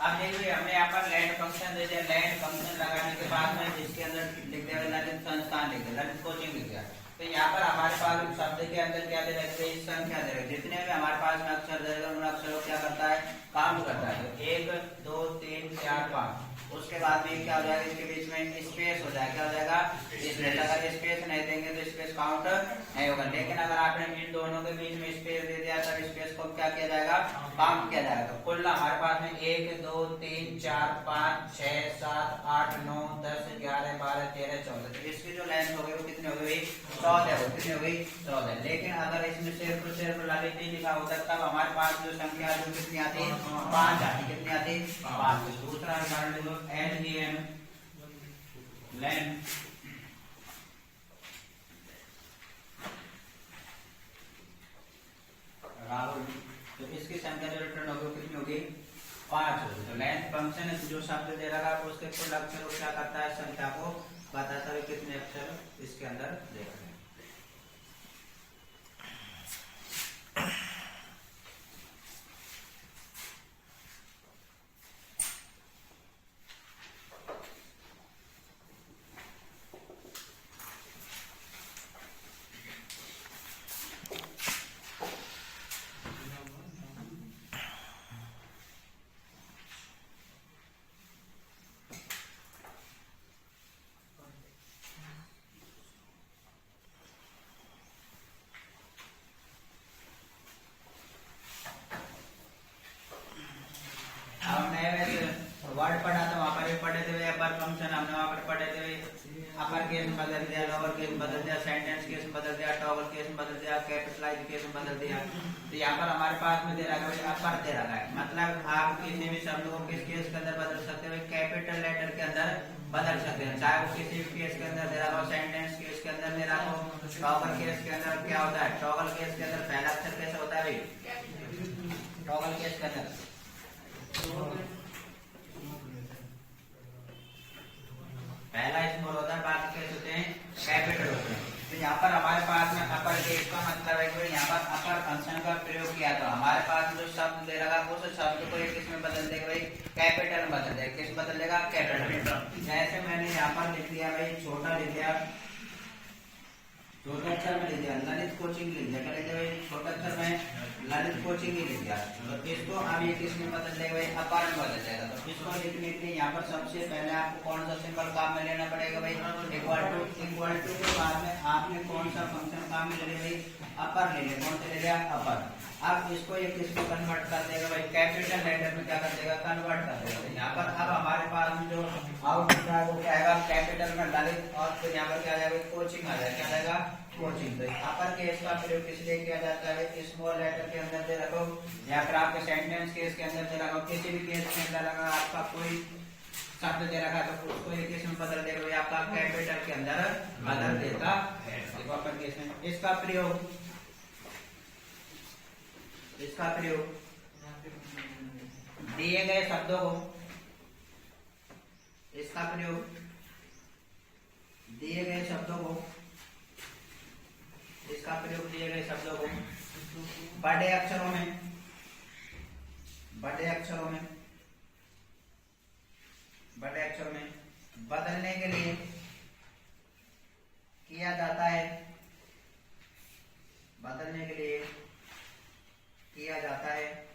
अब देखिए हमने यहाँ पर लैंड फंक्शन दे दिया। लैंड फंक्शन लगाने के बाद में इसके अंदर लिख दिया ललित संस्थान, लिख दिया ललित कोचिंग, लिख दिया। तो यहाँ पर हमारे पास शब्द के अंदर क्या दे रखे, संख्या दे रखे। जितने भी हमारे पास में अक्षर दे रहे उन अक्षरों को क्या करता है, काउंट करता है। 1 2 3 4 5। उसके बाद में क्या हो जाएगा, इसके बीच में स्पेस हो जाएगा। क्या हो जाएगा, स्पेस। अगर स्पेस नहीं देंगे तो स्पेस काउंट नहीं होगा। लेकिन अगर आपने इन दोनों के बीच में स्पेस दे दिया तब स्पेस को क्या किया जाएगा, काउंट किया जाएगा। तो कुल हमारे पास में 1 2 3 4 5 6 7 8 9 10 11 12 13 14। तो इसकी जो लेंथ हो गई वो कितनी हो गई, 14 हो। कितनी हो गई, 14। लेकिन अगर इसमें सिर्फ ललित लिखा होता तब हमारे पास जो संख्या जो कितनी आती, 5 आती। कितनी आती, 5। दूसरा उदाहरण देखो, LEN, लेंथ, राहुल। तो इसकी संख्या जो रिटर्न होगी कितनी होगी, 5 होगी। तो लेंथ फंक्शन जो शब्द दे रहा है उसके कुल अक्षर को क्या करता है, संख्या को बताता है कितने अक्षर इसके अंदर दे रहे हैं। फंक्शन हमने वहाँ पर पढ़े थे, अपर केस में बदल दिया, लोअर केस में बदल दिया, सेंटेंस केस में बदल दिया, टॉगल केस में बदल दिया, कैपिटलाइज केस में बदल दिया। तो यहाँ पर हमारे पास में दे रखा है अपर दे रखा है, मतलब आप किसी भी शब्द को किस केस के अंदर बदल सकते हो, कैपिटल लेटर के अंदर बदल सकते हैं, चाहे वो किसी भी केस के अंदर दे रहा हो, सेंटेंस केस के अंदर दे रहा हो। टॉगल केस के अंदर क्या होता है, टॉगल केस के अंदर पहला अक्षर कैसे होता है भाई, टॉगल केस के अंदर पहला स्मॉल होता है, बाकी केस होते हैं कैपिटल होते हैं। तो यहाँ पर हमारे पास में अपर केस का मतलब है कि यहाँ पर अपर फंक्शन का प्रयोग किया, तो हमारे पास जो शब्द दे रहा है उस शब्द को एक किसमें बदल देगा भाई, कैपिटल में बदल देगा। किस बदल देगा, कैपिटल। जैसे मैंने यहाँ पर लिख दिया भाई, छोटा लिख दिया, छोटा अक्षर में लिख दिया ललित कोचिंग लिख दिया, क्या लिख दिया भाई, छोटा अक्षर में ललित कोचिंग ही लिख दिया। तो इसको अब ये किसमें बदल देगा भाई, अपर में बदल जाएगा। तो इसको लिखने के लिए यहाँ पर सबसे पहले आपको कौन सा सिंबल काम में लेना पड़ेगा भाई, इक्वल टू के बाद में आपने कौन सा फंक्शन काम में ले लिया भाई, अपर ले लिया। कौन सा ले लिया, अपर। अब इसको ये किसको कन्वर्ट कर देगा भाई, कैपिटल लेटर में क्या कर देगा, कन्वर्ट कर देगा। यहाँ पर अब हमारे पास में जो आउटपुट है वो क्या आएगा, कैपिटल में ललित, और फिर यहाँ पर क्या आ जाएगा, कोचिंग आ जाएगा, क्या आएगा, कोचिंग। तो अपर केस का प्रयोग किस लिए किया जाता है, स्मॉल लेटर के अंदर दे रखो, या फिर आपके सेंटेंस केस के अंदर दे रखो, किसी भी केस के अंदर अगर आपका कोई शब्द दे रखा है तो उसको एक केस में बदल देगा भाई, आपका कैपिटल के अंदर बदल देगा अपर केस में। इसका प्रयोग दिए गए शब्दों को, इसका प्रयोग दिए गए शब्दों को, इसका प्रयोग दिए गए शब्दों को बड़े अक्षरों में बदलने के लिए किया जाता है, बदलने के लिए किया जाता है।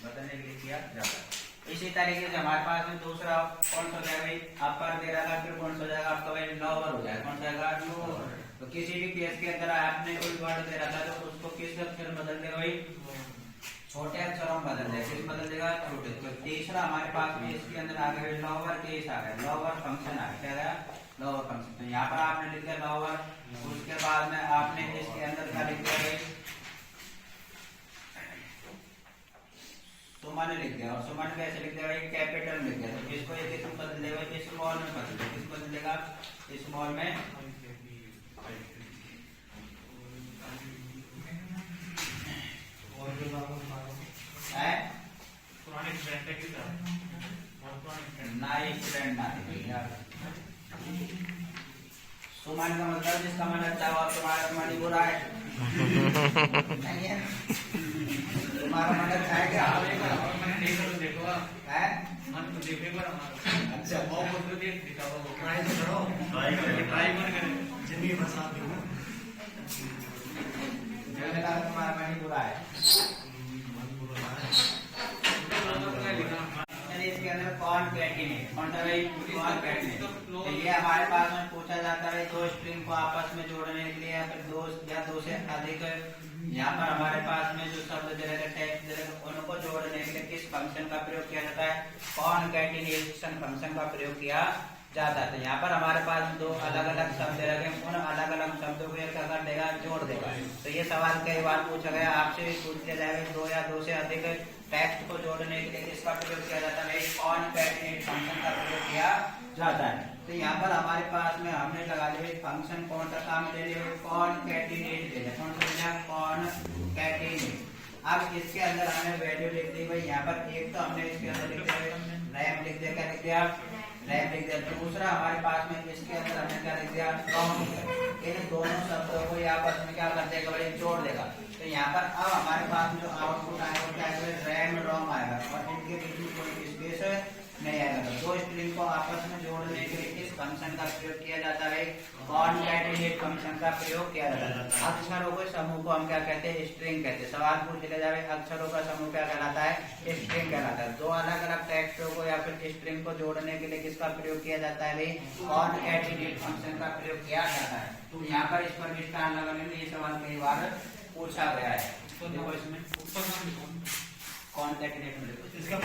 बदलने के लिए किया जाता है। इसी तरीके से हमारे पास में दूसरा कौन सा जाएगा भाई, अपर दे रहा था, फिर कौन सा जाएगा आपका भाई, लोअर हो जाएगा। कौन सा जाएगा, लोअर। तो किसी भी केस के अंदर आपने कोई वर्ड दे रहा था तो उसको किस अक्षर में बदल देगा भाई, छोटे अक्षरों में बदल देगा। किस बदल देगा, छोटे। तो तीसरा हमारे पास में इसके अंदर आ गया लोअर केस आ गया, लोअर फंक्शन आ गया, क्या गया, लोअर फंक्शन। तो यहाँ पर आपने लिख दिया लोअर, उसके बाद में आपने इसके अंदर क्या लिख दिया भाई, सुमन लिख दिया। और सुमन कैसे लिख दिया भाई, कैपिटल लिख दिया। तो इसको ये किस में बदल देगा, स्मॉल में बदल देगा। किस बदल देगा, स्मॉल में। सुमन का मतलब जिसका मन अच्छा हो, तुम्हारा मन बुरा है नहीं है, तुम्हारा मन अच्छा है क्या, देखो है मन को देखो। अच्छा बहुत कुछ देख दिखाओ, ट्राई करो, ट्राई करें जिंदगी बसा दो। तुम्हारा मन बुरा है, इसके अंदर कॉनकैटिनेट, कौन सा भाई, कॉनकैटिनेट। तो ये हमारे पास में पूछा जाता है दो स्ट्रिंग को आपस में जोड़ने के लिए, या फिर दो से अधिक, यहाँ पर हमारे पास में जो शब्द दे रहे टेक्स्ट दे रहे उनको जोड़ने के लिए किस फंक्शन का प्रयोग किया जाता है, कॉनकैटिनेशन फंक्शन का प्रयोग किया जाता है। तो यहाँ पर हमारे पास दो अलग अलग शब्द दे रखे, उन अलग अलग शब्दों को क्या कर देगा, जोड़ देगा। तो ये सवाल कई बार पूछा गया, आपसे पूछ लिया जाएगा दो या दो से अधिक टेक्स्ट को जोड़ने के लिए किसका प्रयोग किया जाता है, कॉनकैटिनेट फंक्शन का प्रयोग किया जाता है। तो यहाँ पर हमारे पास में हमने लगा लिया फंक्शन कौन सा काम ले लिया, कॉनकैटिनेट ले लिया। कौन सा ले लिया, कॉनकैटिनेट। अब इसके अंदर हमने वैल्यू लिख दी भाई, यहाँ पर एक तो हमने इसके अंदर लिख दिया रैम लिख दिया, क्या लिख दिया, रैम लिख दिया। दूसरा हमारे पास में इसके अंदर हमने क्या लिख दिया, रॉम लिख दिया। इन दोनों शब्दों को यहाँ पर में क्या कर देगा भाई, जोड़ देगा। तो यहाँ पर अब हमारे पास जो आउटपुट आएगा क्या आएगा, रैम रॉम आएगा, और इनके बीच में कोई स्पेस नहीं आएगा। तो दो स्ट्रिंग को आपस में जोड़ने के लिए इस फंक्शन का प्रयोग किया जाता है, कॉनकैटिनेट फंक्शन का प्रयोग किया जाता है। अक्षरों के समूह को हम क्या कहते हैं, स्ट्रिंग कहते हैं। सवाल पूछ लिया जाए अक्षरों का समूह क्या कहलाता है, स्ट्रिंग कहलाता है। दो अलग अलग टेक्स्टों को या फिर स्ट्रिंग को जोड़ने के लिए किसका प्रयोग किया जाता है भाई, कॉनकैटिनेट फंक्शन का प्रयोग किया जाता है। तो यहाँ पर इस पर विस्तार लगाने में ये सवाल कई बार पूछा गया है। तो देखो इसमें कॉन्केटिनेट में लिखो। इसका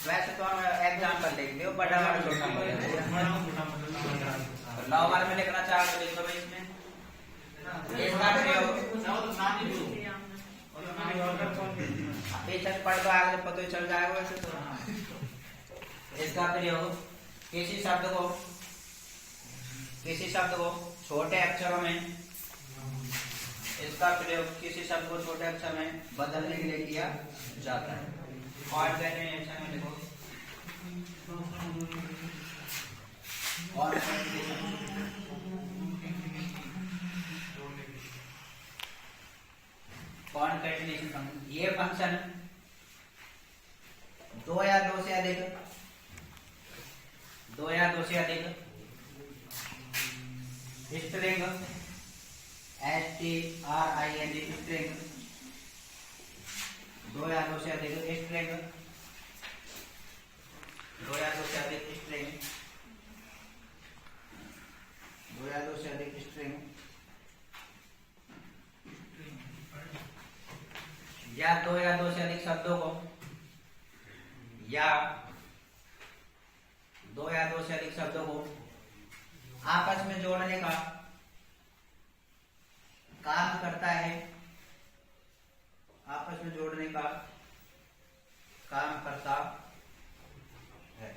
वैसे तो हम एग्जाम्पल लिख लियो, बड़ा और छोटा नॉर्मल में लिखना चाहो तो लिख लो भाई इसमें। इसका प्रयोग पीछे पढ़ दो, आगे पता ही चल जाएगा वैसे तो। इसका प्रयोग किसी शब्द को छोटे अक्षरों में, इसका प्रयोग किसी शब्द को छोटे अक्षर में बदलने के लिए किया जाता है। और कॉन्केटिनेशन में देखो, कॉन्केटिनेशन फंक्शन, ये फंक्शन दो या दो से अधिक स्ट्रिंग STRING स्ट्रिंग, दो या दो से अधिक स्ट्रिंग या दो या दो से अधिक शब्दों को आपस में जोड़ने का काम करता है, आपस में जोड़ने का काम करता है।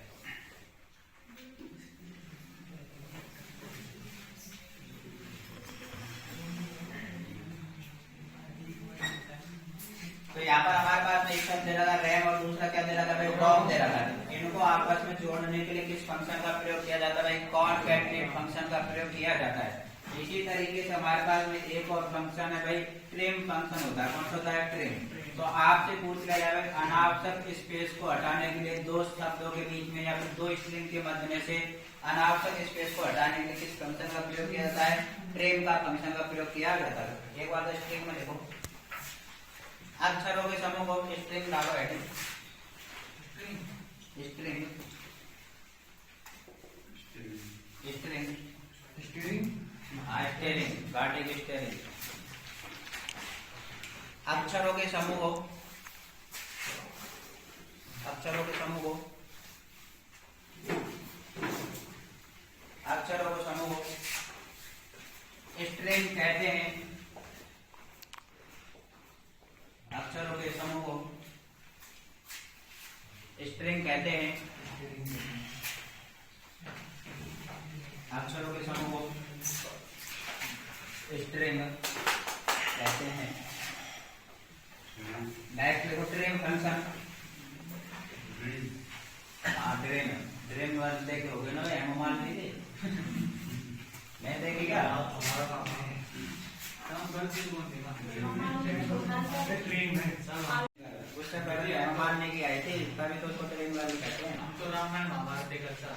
तो यहाँ पर हमारे पास एक शब्द दे रखा है रैम और दूसरा क्या दे रखा है, रॉम दे रखा है। इनको आपस में जोड़ने के लिए किस फंक्शन का प्रयोग किया जाता है, कॉन्केटिनेट फंक्शन का प्रयोग किया जाता है। इसी तरीके से हमारे पास में एक और फंक्शन है भाई, ट्रिम फंक्शन होता है। कौन सा होता है, ट्रिम। तो आपसे पूछ लिया जाए अनावश्यक स्पेस को हटाने के लिए दो शब्दों के बीच में या फिर दो स्ट्रिंग के मध्य में से अनावश्यक स्पेस को हटाने के लिए किस फंक्शन का प्रयोग किया जाता है, ट्रिम का फंक्शन का प्रयोग किया जाता है। एक बार तो स्ट्रिंग में देखो, अक्षरों के समूह को स्ट्रिंग डालो, स्ट्रिंग गाड़ी की स्टेरिंग। अक्षरों के समूह को स्ट्रिंग कहते हैं। अक्षरों के समूह को स्ट्रिंग कहते हैं। अक्षरों के समूह को स्ट्रिंग कहते हैं। नेक्स्ट देखो, ट्रिम फंक्शन। ड्रीम वाले देखे होगे ना, एम मान लीजिए नहीं देखे क्या, उससे पहले एम मानने की आई थी, तभी तो उसको ट्रेन वाली कहते हैं। हम तो रामायण महाभारत देखा था।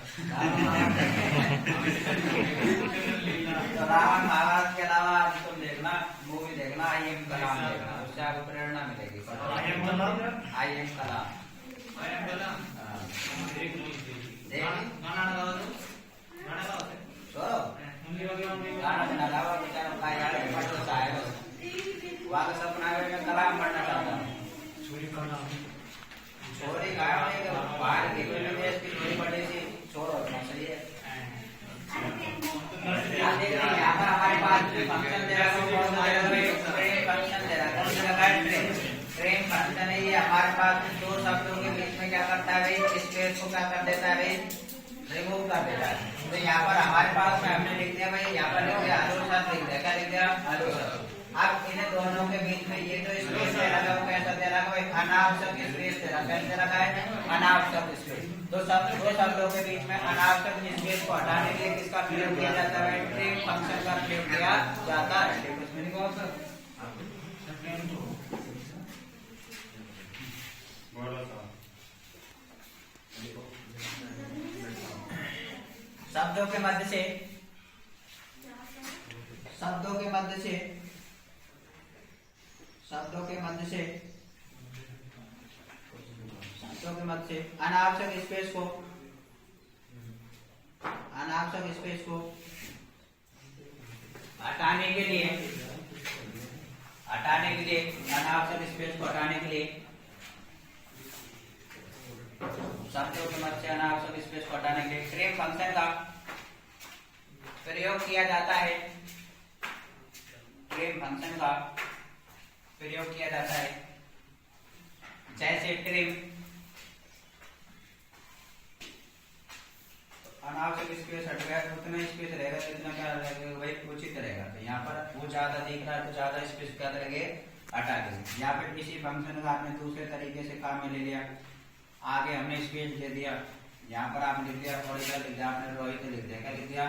रामायण महाभारत के अलावा तुम देखना, मूवी देखना, IM कलाम देखना, उससे आपको प्रेरणा मिलेगी। IM कलाम गाना सपना में कलाम पढ़ना चाहता हूँ। छोरी बाहर की कोई देश की छोरी पड़ी थी, छोड़ो सही है। यहाँ पर हमारे पास फंक्शन दे रहा है, फंक्शन दे रहा है, ट्रेन फंक्शन है। ये हमारे पास दो शब्दों के बीच में क्या करता है भाई, स्पेस को क्या कर देता है भाई, रिमूव कर देता है। तो यहाँ पर हमारे पास में हमने लिख दिया भाई, यहाँ पर लिख दिया हलो शब्द, लिख दिया क्या लिख दिया, हलो शब्द। अब इन दोनों के बीच में ये जो स्पेस दे रखा है वो कैसा दे रखा है, अनावश्यक स्पेस दे रखा है। कैसे रखा है, अनावश्यक स्पेस। दो शब्दों के बीच में अनावश्यक स्पेस को हटाने के लिए किसका प्रयोग किया जाता है, ट्रिम फंक्शन का प्रयोग किया जाता है। शब्दों के मध्य से अनावश्यक स्पेस को हटाने के लिए अनावश्यक स्पेस को हटाने के लिए, शब्दों की मदद से अनावश्यक स्पेस को हटाने के लिए ट्रिम फंक्शन का प्रयोग किया जाता है। ट्रिम फंक्शन का प्रयोग किया जाता है, जैसे ट्रिम अनावश्यक स्पेस हट गया तो उतना स्पेस रहेगा, जितना क्या रहेगा भाई उचित रहेगा। तो यहाँ पर वो ज्यादा दिख रहा है तो ज्यादा स्पेस क्या करेंगे, हटा देंगे। या फिर किसी फंक्शन का आपने दूसरे तरीके से काम में ले लिया, आगे हमने स्पेस दे दिया, यहाँ पर आपने लिख दिया ऑरिजिनल लिख दिया, आपने रोहित लिख दिया, क्या लिख दिया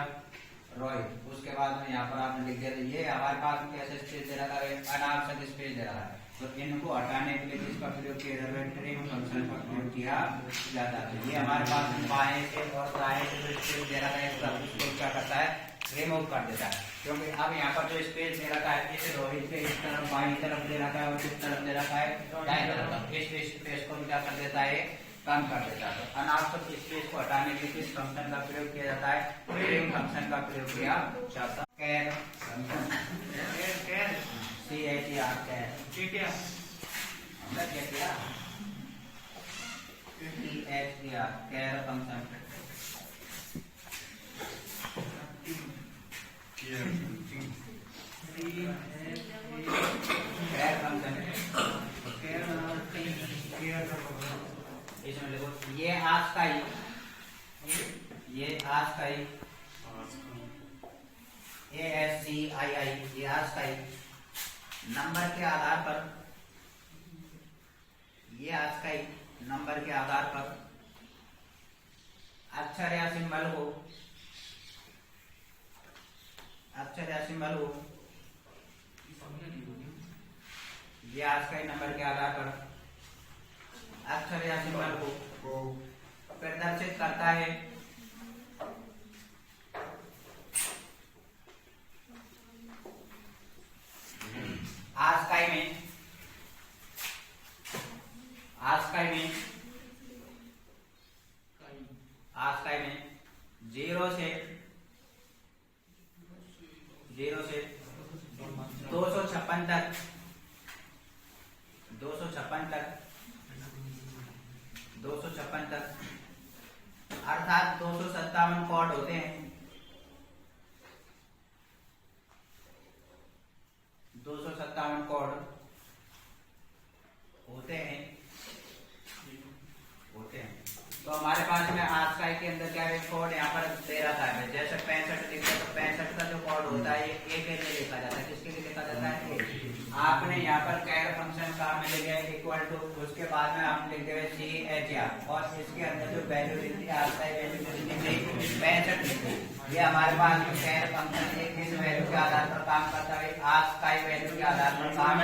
रोहित। उसके बाद में यहाँ पर आपने लिख दिया, ये हमारे पास में कैसे स्पेस दे रखा है, अनावश्यक स्पेस दे रहा है। तो इनको हटाने के लिए किसका प्रयोग किया जाता है, ट्रिम फंक्शन का प्रयोग किया जाता है। ये हमारे पास में बाएं से और दाएं से जो स्पेस दे रखा है उसको क्या करता है, रिमूव कर देता है। क्योंकि अब यहाँ पर जो स्पेस दे रखा है इसे रोहित के इस तरफ बाईं तरफ दे रखा है और किस तरफ दे रखा है, दाएं तरफ। इस स्पेस को क्या कर देता है, कम कर देता है। तो अनावश्यक स्पेस को हटाने के लिए किस फंक्शन का प्रयोग किया जाता है, ट्रिम फंक्शन का प्रयोग किया जाता है। कैर CHER कैर, ठीक है, हमने क्या किया CHER कैर फंक्शन। कैर फंक्शन इसमें देखो, ये आज का ही, ये आज का ही ASCII, ये आज का ही नंबर के आधार पर, ये आज का ही नंबर के आधार पर अक्षर या सिंबल को, अक्षर या सिंबल को, ये आज का ही नंबर के आधार पर अक्षर या सिंबल को प्रदर्शित करता है। आस्काई में, आस्काई में, आस्काई में 0 से 256 तक, 256 तक, 256 तक, अर्थात 257 कोड होते हैं। 257 कोड होते हैं, होते हैं। तो हमारे पास में आस्काई के अंदर क्या है, कोड यहाँ पर दे रखा है। जैसे 65 लिखते हैं तो 65 का जो कोड होता है ये ए के लिए लिखा जाता है। किसके लिए लिखा जाता है, ए। आपने यहाँ पर कैर फंक्शन का हमने ले लिया इक्वल टू, उसके बाद में हम लिख देंगे CHER और इसके अंदर जो वैल्यू लिखती है आस्काई वैल्यू लिखी 65 लिखी। ये हमारे पास में कैर फंक्शन एक किस वैल्यू के आधार पर काम करता है, आस्काई वैल्यू के आधार पर काम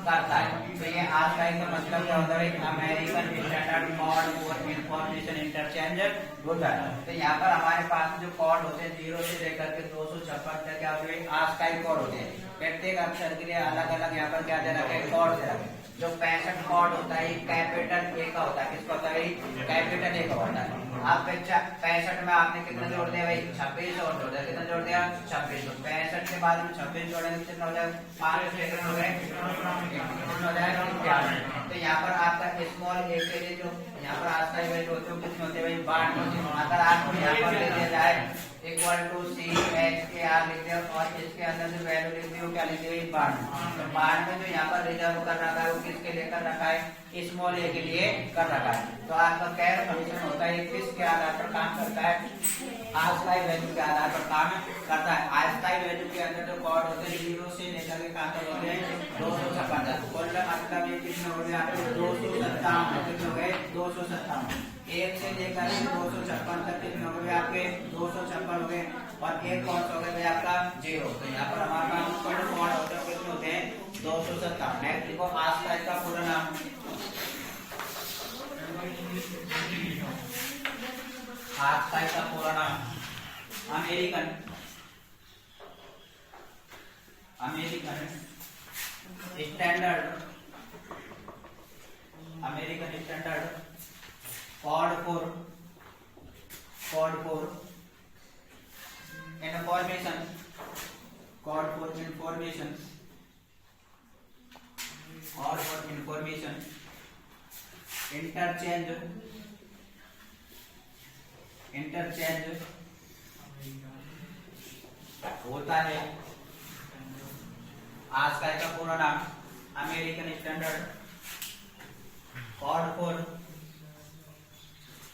करता है। तो ये आस्काई का मतलब क्या होता है, American standard code for information interchange होता है। तो यहाँ पर हमारे पास जो कोड होते हैं 0 से लेकर के 256 तक क्या होते हैं, आस्काई कोड होते हैं। प्रत्येक अक्षर के लिए अलग अलग यहाँ पर क्या दे रखे हैं, कोड दे रखे हैं। जो 65 कोड होता है कैपिटल ए का होता है, किसका होता है, कैपिटल ए का होता है। आप 65 में आपने कितना जोड़ दिया भाई, 26 और जोड़ दिया, कितना जोड़ दिया 26। 65 के बाद में 26 जोड़ेंगे कितना हो जाएगा, 5 सेकंड हो गए। तो यहाँ पर आपका स्मॉल ए के लिए जो यहाँ पर आस्काई वैल्यू होती है कितनी होती है भाई, 92। अगर आपको यहाँ पर ले दिया जाए इक्वल टू CHER लिख दिया और इसके अंदर जो वैल्यू लिख दी वो क्या लिख दी, 92। तो 92 जो यहाँ पर रिजर्व कर रखा है वो किसके लिए कर रखा है, स्मॉल ए के लिए कर रखा है। तो आपका कैर फंक्शन होता है किसके आधार पर काम करता है, आस्काई वैल्यू के आधार पर काम करता है। आस्काई वैल्यू के अंदर जो कोड होते हैं 0 से लेकर के कहाँ तक होते हैं, 256। कुल मतलब ये कितने हो गए आपके 257, कितने हो गए 257। 1 से लेकर 256 तक कितने हो गए आपके 256 हो गए और एक कौन सा हो गया आपका 0। तो यहाँ पर हमारे पास कुल कोड होते हैं कितने होते हैं 257। नेक्स्ट देखो आस्काई का पूरा नाम, आस्काई का पूरा नाम American standard, American standard code for information, code for information और इंफॉर्मेशन इंटरचेंज होता है। आज का इसका पूरा नाम American standard code for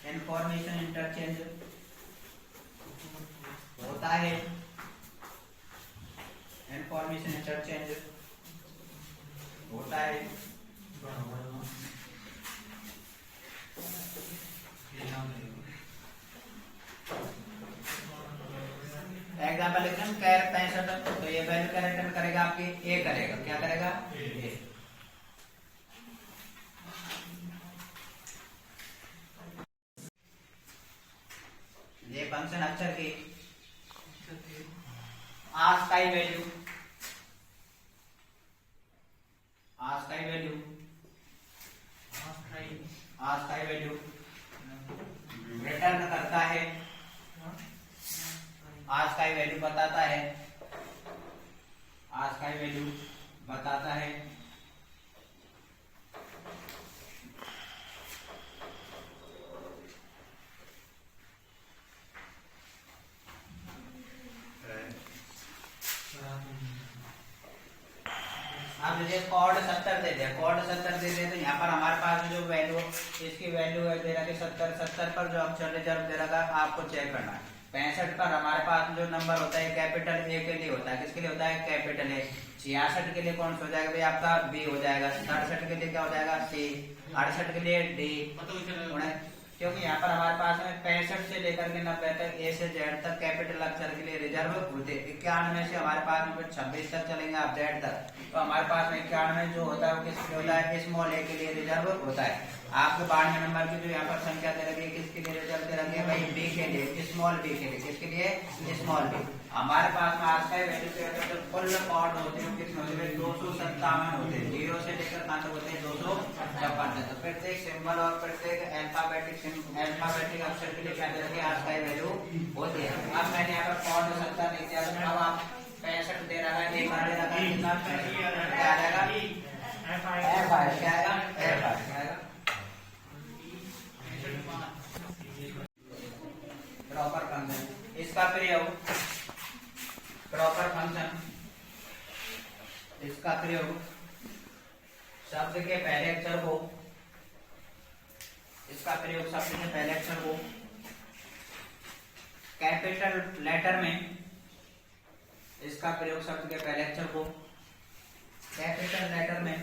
information interchange होता है। इंफॉर्मेशन इंटरचेंज होता है। एग्जाम्पल लिखते हैं कैर 65, तो ये वैल्यू क्या रिटर्न करेगा आपकी ए करेगा, क्या करेगा ए। ये फंक्शन अक्षर की आज का वैल्यू रिटर्न करता है। आज का वैल्यू बताता है। आज का वैल्यू बताता है। अब जैसे कोड 70 दे दे, तो यहाँ पर हमारे पास जो वैल्यू इसकी वैल्यू दे रखा है 70 पर जो अक्षर रिजर्व दे रखा है आपको चेक करना है। 65 पर हमारे पास जो नंबर होता है कैपिटल ए के लिए होता है। किसके लिए होता है? Capital A. 66 के लिए कौन सा हो जाएगा भाई आपका बी हो जाएगा। 67 के लिए क्या हो जाएगा सी। 68 के लिए डी। क्योंकि यहाँ पर हमारे पास में 65 से लेकर के 90 तक ए से जेड तक कैपिटल अक्षर के लिए रिजर्व होते। 91 से हमारे पास में 26 तक चलेंगे आप जेड तक, तो हमारे पास में 91 जो होता है वो किसके होता है? स्मॉल ए के लिए रिजर्व होता है। आपके 92 नंबर की जो यहाँ पर संख्या दे रखी है किसके लिए रिजर्व दे रखी है भाई? बी के लिए, स्मॉल बी के लिए। किसके लिए? Small B. हमारे पास में आज का वैल्यू जो फुल ऑड होते हैं कितने होते हैं? 257 होते हैं। 0 से लेकर कहाँ तक होते हैं? 256 तक। तो प्रत्येक सिंबल और प्रत्येक अल्फाबेटिक अक्षर के लिए क्या दे रखी है? आज का वैल्यू होती है। अब मैंने यहाँ पर ऑड 70 लिख दिया, अब आप 65 दे रहा है, एक दे रखा है, कितना क्या आएगा? एफ आएगा। क्या आएगा? एफ आएगा। प्रॉपर फंक्शन, इसका प्रयोग प्रॉपर फंक्शन, इसका प्रयोग शब्द के पहले अक्षर को, इसका प्रयोग शब्द के पहले अक्षर को कैपिटल लेटर में, इसका प्रयोग शब्द के पहले अक्षर को कैपिटल लेटर में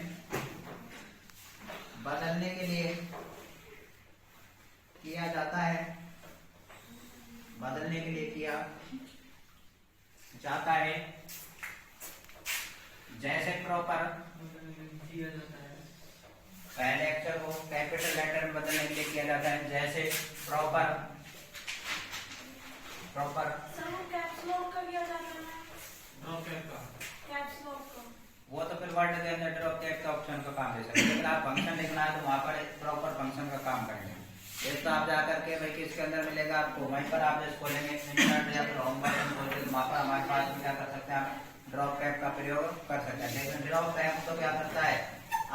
बदलने के लिए किया जाता है। बदलने के लिए किया जाता है। जैसे प्रॉपर पहले अक्षर को कैपिटल लेटर में बदलने के लिए किया जाता है। जैसे प्रॉपर वो तो फिर वर्ड के अंदर ड्रॉप कैप का ऑप्शन का काम दे सकते हैं, लेकिन आप फंक्शन लिखना है तो वहां पर प्रॉपर फंक्शन का काम करेंगे। एक तो आप जाकर के भाई किसके अंदर मिलेगा आपको, वहीं पर आप जैसे खोलेंगे इंटरनेट या फिर होम पर खोलते तो वहां पर हमारे पास क्या कर सकते हैं? आप ड्रॉप कैप का प्रयोग कर सकते हैं। लेकिन ड्रॉप कैप तो क्या करता है?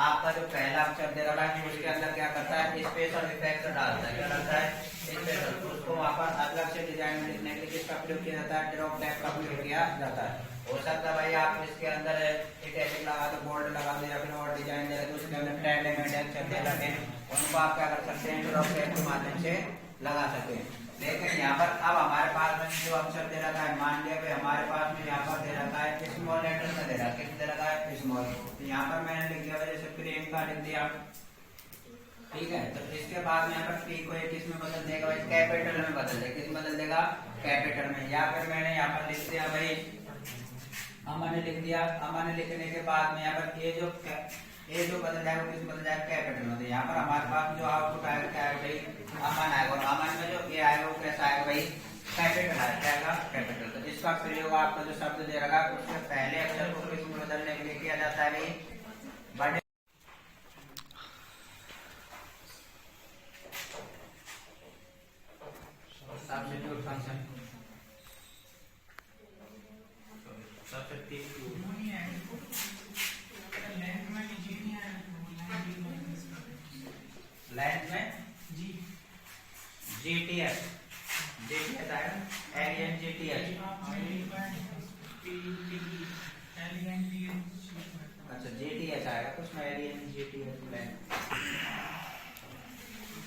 आपका जो पहला अक्षर दे रहा है उसके अंदर क्या करता है? स्पेशल इफेक्ट डालता है। क्या डालता है? स्पेशल। उसको वहां पर अलग से डिजाइन में लिखने के लिए किसका प्रयोग किया जाता है? ड्रॉप कैप का प्रयोग किया जाता है। हो सकता है भाई आप इसके अंदर इटैलिक लगा दो, बोल्ड लगा दो, या फिर और डिजाइन दे रहे उसके अंदर टैग एलिमेंट अक्षर दे रखे हैं, उनको आप क्या कर सकते हैं? ड्रॉप कैप के माध्यम से लगा सकते हैं। लेकिन यहाँ पर अब हमारे पास में जो अक्षर दे रखा है, मान लिया भाई हमारे पास में यहाँ पर दे रखा है स्मॉल लेटर में दे रखा है। किस दे रखा है? स्मॉल। तो यहाँ पर मैंने लिख दिया जैसे प्रियंका लिख दिया, ठीक है। तो इसके बाद में यहाँ पर पी को किस में बदल देगा भाई? कैपिटल में बदल देगा। किस में बदल देगा? कैपिटल में। या फिर मैंने यहाँ पर लिख दिया भाई अमन लिख दिया। अमन लिखने के बाद में यहाँ पर ए जो बदल जाएगा किस बदल जाएगा? कैपिटल में। तो यहाँ पर हमारे पास जो आउटपुट आएगा क्या आएगा भाई? अमन आएगा। और अमन में जो ए आएगा वो कैसा आएगा भाई? कैपिटल आएगा। कैपिटल। तो इसका प्रयोग आपका जो शब्द दे रखा है उसके पहले अक्षर को किस में बदलने के लिए किया जाता है भाई? बड़े सब्स्टिट्यूट फंक्शन, सब्स्टिट्यूट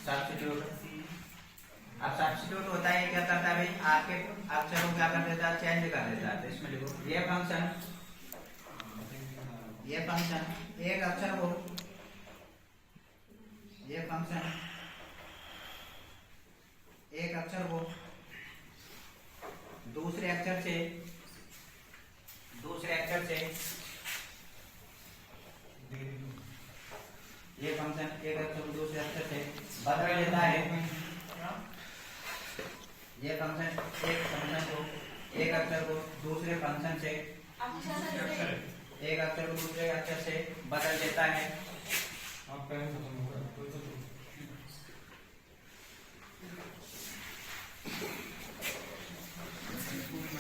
सब्स्टिट्यूट। अब सब्स्टिट्यूट होता है क्या करता है भाई, आपके अक्षर को क्या कर देता है, चेंज कर देता है। तो इसमें लिखो ये फंक्शन एक अक्षर को, ये फंक्शन एक अक्षर को दूसरे अक्षर से ये फंक्शन एक अक्षर को दूसरे अक्षर से बदल देता है। ये फंक्शन एक अक्षर को दूसरे फंक्शन से, एक अक्षर को दूसरे अक्षर से बदल देता है।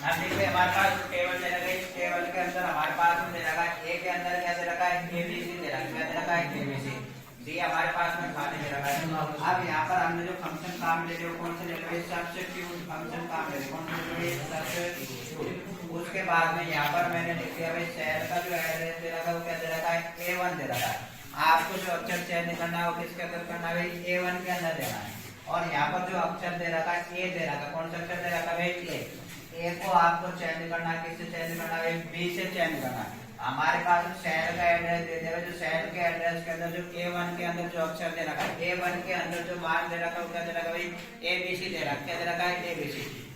अब देखिए हमारे पास टेबल दे रखा है, इस टेबल के अंदर हमारे पास दे रखा है, ए के अंदर क्या दे रखा है, एबीसी दे रखा है। क्या दे रखा है, एबीसी। डी हमारे पास में खाने दे रखा है। अब यहाँ पर हमने जो फंक्शन काम ले लिया कौन से ले लिया, सब्स्टिट्यूट फंक्शन काम ले लिया, कौन से ले लिया, सब्स्टिट्यूट। उसके बाद में यहाँ पर मैंने लिख दिया भाई शहर का जो एड्रेस दे रखा है वो क्या दे रखा है, A1 दे रखा है। आपको जो अक्षर चयन करना है वो किसके अंदर करना है भाई, A1 के अंदर देना है। और यहाँ पर जो अक्षर दे रखा है ए दे रखा है, कौन सा अक्षर दे रखा है भाई, ए को आपको चयन करना है, किससे चयन करना है, बी से चयन करना है। हमारे पास शहर का एड्रेस दे दिया, जो शहर के एड्रेस के अंदर जो A1 के अंदर जो अक्षर दे रखा है, A1 के अंदर जो मान दे रखा है वो क्या दे रखा है भाई, ABC दे रखा है। क्या दे रखा है, ABC।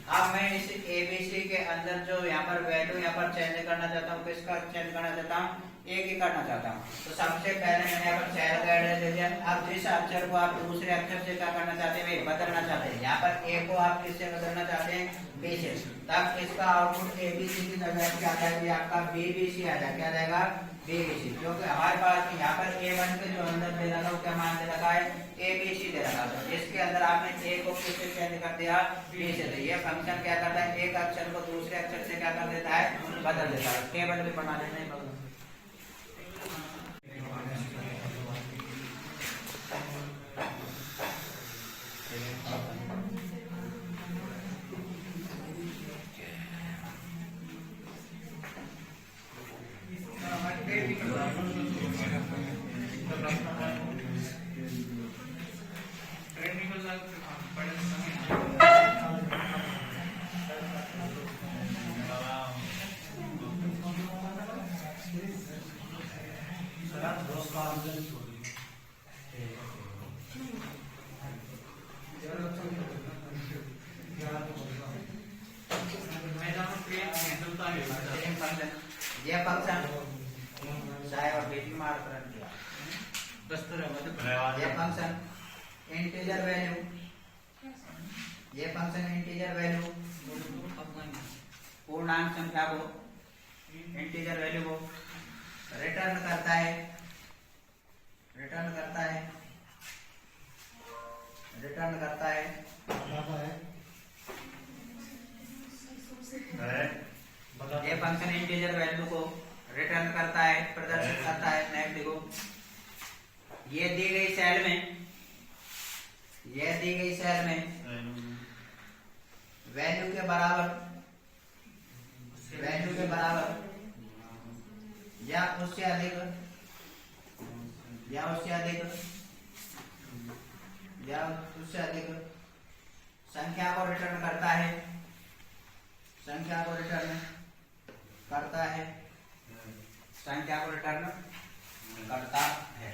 अब मैं इस ABC के अंदर जो यहाँ पर वैल्यू यहाँ पर चेंज करना चाहता हूँ, किसका चेंज करना चाहता हूँ, ए की करना चाहता हूँ। तो सबसे पहले मैंने यहाँ पर शहर का एड्रेस दे दिया। अब जिस अक्षर को आप दूसरे अक्षर से क्या करना चाहते हैं, बदलना चाहते हैं, यहाँ पर ए को आप किससे बदलना चाहते हैं, बी से। तब इसका आउटपुट एबीसी की जगह क्या आ जाएगा, आपका बीबीसी आ जाएगा। क्या जाएगा, बीबीसी। क्योंकि हमारे पास यहाँ पर A1 के जो अंदर दे रखा है वो क्या मान दे रखा है, एबीसी दे रखा है। इसके अंदर आपने ए को किससे चेंज कर दिया, बी से। तो ये फंक्शन क्या करता है, एक अक्षर को दूसरे अक्षर से क्या कर देता है, बदल देता है। टेबल भी बना लेना है। ये फंक्शन चाहे और बेटी मार कर दिया, ये फंक्शन इंटीजर वैल्यू, ये फंक्शन इंटीजर वैल्यू पूर्णांक संख्या को, इंटीजर वैल्यू को रिटर्न करता है, रिटर्न करता है, रिटर्न करता है। ये फंक्शन इंटीजर वैल्यू को रिटर्न करता है, प्रदर्शित करता है। नेक्स्ट देखो, ये दी गई सेल में, ये दी गई सेल में वैल्यू के बराबर, वैल्यू के बराबर या उससे अधिक, या उससे अधिक, या उससे अधिक संख्या को रिटर्न करता है, संख्या को रिटर्न करता है, संख्या को रिटर्न करता है।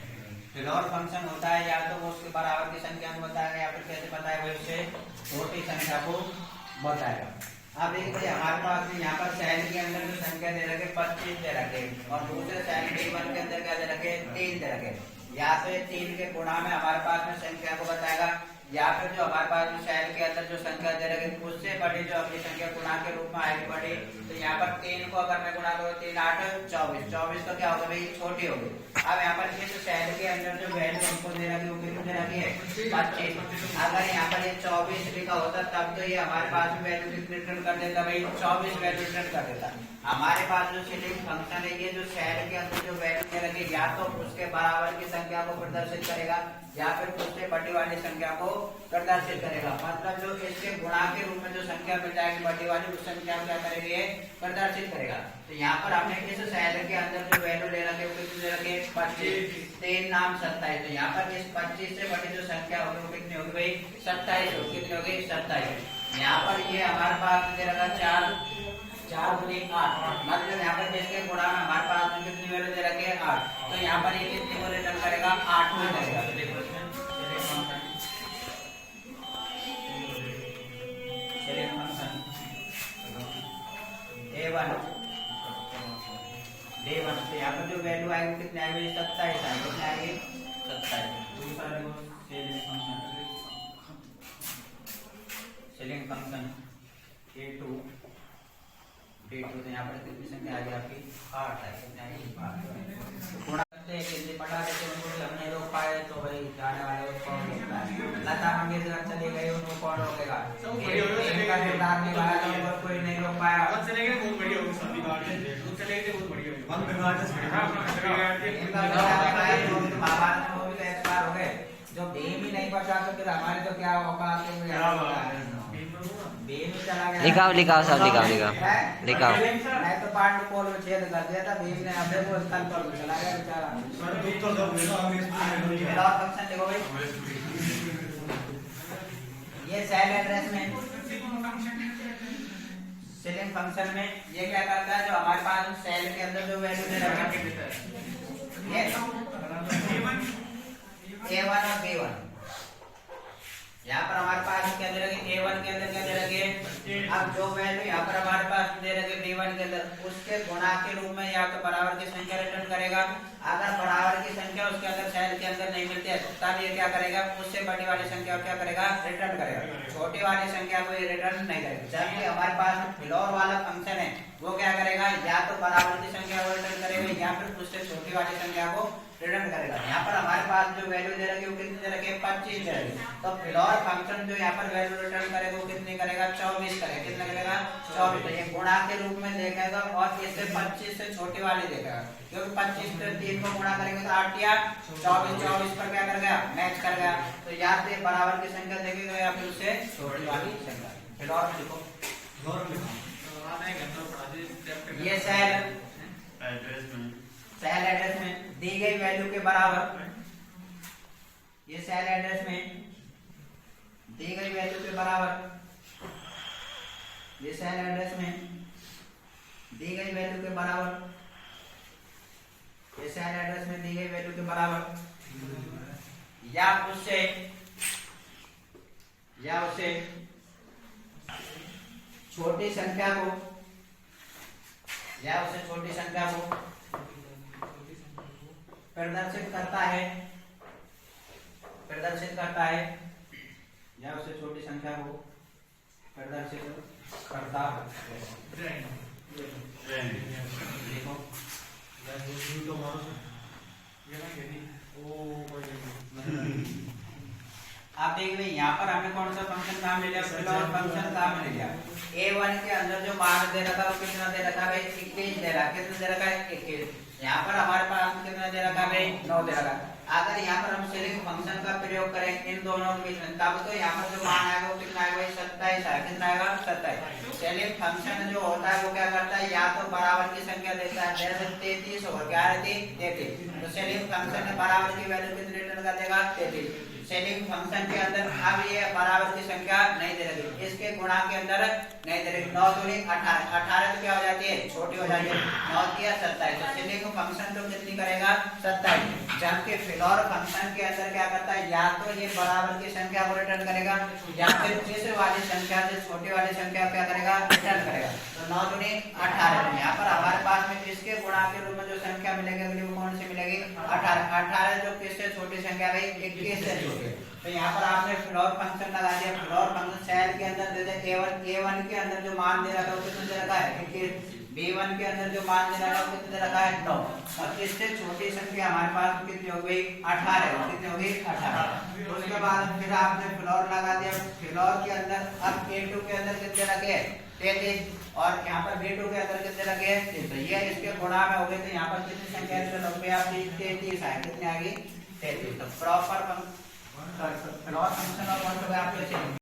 फिलौर फंक्शन होता है या तो वो उसके बराबर की संख्या को बताएगा या फिर कैसे बताएगा, उससे छोटी संख्या को बताएगा। अब देखिए हमारे पास यहाँ पर सेल के अंदर जो संख्या दे रखे 25 दे रखे और दूसरे सेल D1 के अंदर क्या दे रखे 3 दे रखे। या तो ये 3 के गुणा में हमारे पास में संख्या को बताएगा, या फिर जो हमारे पास जो सेल के अंदर जो संख्या दे रखी उससे बड़ी जो अपनी संख्या गुणा के रूप में आएगी बड़ी। तो यहाँ पर 3 को अगर मैं गुणा करूँ 3 8 24, 24 तो क्या होगा भाई, छोटी होगी। अब यहाँ पर इस सेल के अंदर जो वैल्यू हमको दे रखी वो कितनी दे रखी है 25। अगर यहाँ पर ये 24 लिखा होता तब तो ये हमारे पास में वैल्यू रिटर्न कर देता भाई, 24 वैल्यू रिटर्न कर देता। हमारे पास जो सिलिंग फंक्शन है ये जो सेल के अंदर जो वैल्यू दे रखी है या तो उसके बराबर की संख्या को प्रदर्शित करेगा या फिर उससे बड़ी वाली संख्या को प्रदर्शित करेगा। मतलब जो इसके गुणा के रूप में जो संख्या मिल जाएगी बड़ी वाली उस संख्या को क्या करेगी प्रदर्शित करेगा। तो यहाँ पर हमने इस सेल के अंदर जो वैल्यू ले रखे वो कितनी दे रखे 25, 3 नाम 27। तो यहाँ पर इस 25 से बड़ी जो संख्या होगी वो कितनी होगी भाई 27 होगी। कितनी होगी 27। यहाँ पर ये हमारे पास दे रखा 4 गुनी 8। मतलब यहाँ पर इसके गुणा में हमारे पास कितनी वैल्यू दे रखी है 8। तो यहाँ पर ये कितनी को रिटर्न करेगा 8 में करेगा। A1 D1 तो यहाँ पर जो वैल्यू आएगी कितनी आएगी 27 आएगी। कितनी आएगी 27। सेलिंग फंक्शन A2 D2 तो यहाँ पर कितनी संख्या आ गई आपकी 8 है। कितनी आएगी 8। गुणा करते हैं कितनी पढ़ा देते उनको भी हमने रोक पाए तो भाई जाने वाले उसको रोकना है। लता मंगेशकर चली गई उनको कौन रोकेगा। एक का किरदार निभाया तो उनको कोई नहीं रोक पाया। चलेंगे बहुत बढ़िया होगी सभी गाड़ी तो चलेंगे बहुत बढ़िया होगी। हम बिगाड़ से महाभारत में वो भी तो एक्सपायर हो गए। जो भीम ही नहीं बचा तो फिर हमारे तो क्या औकात है। लिखाओ लिखाओ सब लिखाओ लिखाओ। मैं तो पांडु पोल में छेद कर दिया था। भीम ने अपने को स्थल पर चला गया बेचारा। फंक्शन देखो भाई ये सेल एड्रेस में सेलिंग फंक्शन में ये क्या करता है जो हमारे पास सेल के अंदर जो वैल्यू दे रखा है ये A1 और B1 यहाँ पर हमारे पास क्या दे रखे A1 के अंदर क्या दे रखे। अब जो वैल्यू यहाँ पर हमारे पास दे रखे B1 के अंदर उसके गुणा के रूप में या तो बराबर की संख्या रिटर्न करेगा। अगर बराबर की संख्या उसके अंदर सेल के अंदर नहीं मिलती है तब ये क्या करेगा उससे बड़ी वाली संख्या क्या करेगा रिटर्न करेगा। छोटी वाली संख्या को ये रिटर्न नहीं करेगा। जबकि हमारे पास फ्लोर वाला फंक्शन है वो क्या करेगा या तो बराबर की संख्या को रिटर्न करेगा या फिर उससे छोटी वाली संख्या को रिटर्न करेगा। यहाँ पर हमारे पास जो वैल्यू दे रखी है वो कितनी दे रखी है 25 दे रखी है। तो फ्लोर फंक्शन जो यहाँ पर वैल्यू रिटर्न करेगा वो कितनी करेगा 24 करेगा। कितना करेगा 24। तो ये गुणा के रूप में देखेगा और इससे 25 से छोटी वाली देखेगा क्योंकि 25 से 3 को गुणा करेंगे तो 8 या 24 24 पर क्या कर गया मैच कर गया। तो यहाँ से बराबर की संख्या देखेगा या फिर उससे छोटी वाली संख्या। फ्लोर लिखो ये सेल एड्रेस में दी गई वैल्यू के बराबर ये सेल एड्रेस में दी गई वैल्यू के बराबर ये सेल एड्रेस में दी गई वैल्यू के बराबर ये सेल एड्रेस में दी गई वैल्यू के बराबर या उससे छोटी संख्या को प्रदर्शित करता है या उससे छोटी संख्या को प्रदर्शित करता है। देखो आप देखिए यहाँ पर हमने कौन सा फंक्शन काम ले लिया फ्लोर फंक्शन काम ले लिया। A1 के अंदर जो मान दे रखा वो कितना दे रखा भाई 21 दे रखा। कितना दे रखा है 21। यहाँ पर हमारे पास कितना दे रखा भाई 9 दे रखा। अगर यहाँ पर हम सेलिंग फंक्शन का प्रयोग करें इन दोनों के बीच में तब तो यहाँ पर जो मान आएगा वो कितना आएगा भाई 27 आएगा। कितना आएगा 27। सेलिंग फंक्शन जो होता है वो क्या करता है या तो बराबर की संख्या देता है जैसे 33 और 11 33। तो सेलिंग फंक्शन में बराबर की वैल्यू कितनी रिटर्न कर देगा 33। सेलिंग फंक्शन के अंदर अब ये बराबर की संख्या नहीं दे रही इसके गुणा के अंदर नहीं दे रही। 9 दूनी 18 18 तो क्या हो जाती है छोटी हो जाती है 9 दिया 27। तो सेलिंग फंक्शन तो कितनी करेगा 27। जबकि फ्लोर फंक्शन के अंदर क्या करता है या तो ये बराबर की संख्या को रिटर्न करेगा या फिर इस वाली संख्या से छोटी वाली संख्या क्या करेगा रिटर्न करेगा। तो 9 दूनी 18। यहाँ पर हमारे पास में इसके गुणा के रूप में जो संख्या मिलेगी अगली वो कौन सी मिलेगी 18। 18 जो किससे छोटी संख्या भाई 21 से छोटी। तो यहाँ पर आपने फ्लोर फंक्शन लगा दिया। फ्लोर फंक्शन सेल के अंदर दे दे A1 के अंदर जो मान दे रहा था वो कितना दे रखा है 21। B1 के अंदर जो मान दे रखा है वो कितने रखा है 9। और इससे छोटी संख्या हमारे पास कितनी हो गई 18। कितनी हो गई 18। तो उसके बाद फिर आपने फ्लोर लगा दिया। फ्लोर के अंदर अब A2 के अंदर कितने रखे 33 और यहाँ पर B2 के अंदर कितने रखे 3। तो ये इसके गुणा में हो गए। तो यहाँ पर कितनी संख्या है 33 आए। कितनी आ गई 33। तो प्रॉपर फ्लोर फंक्शन और आपके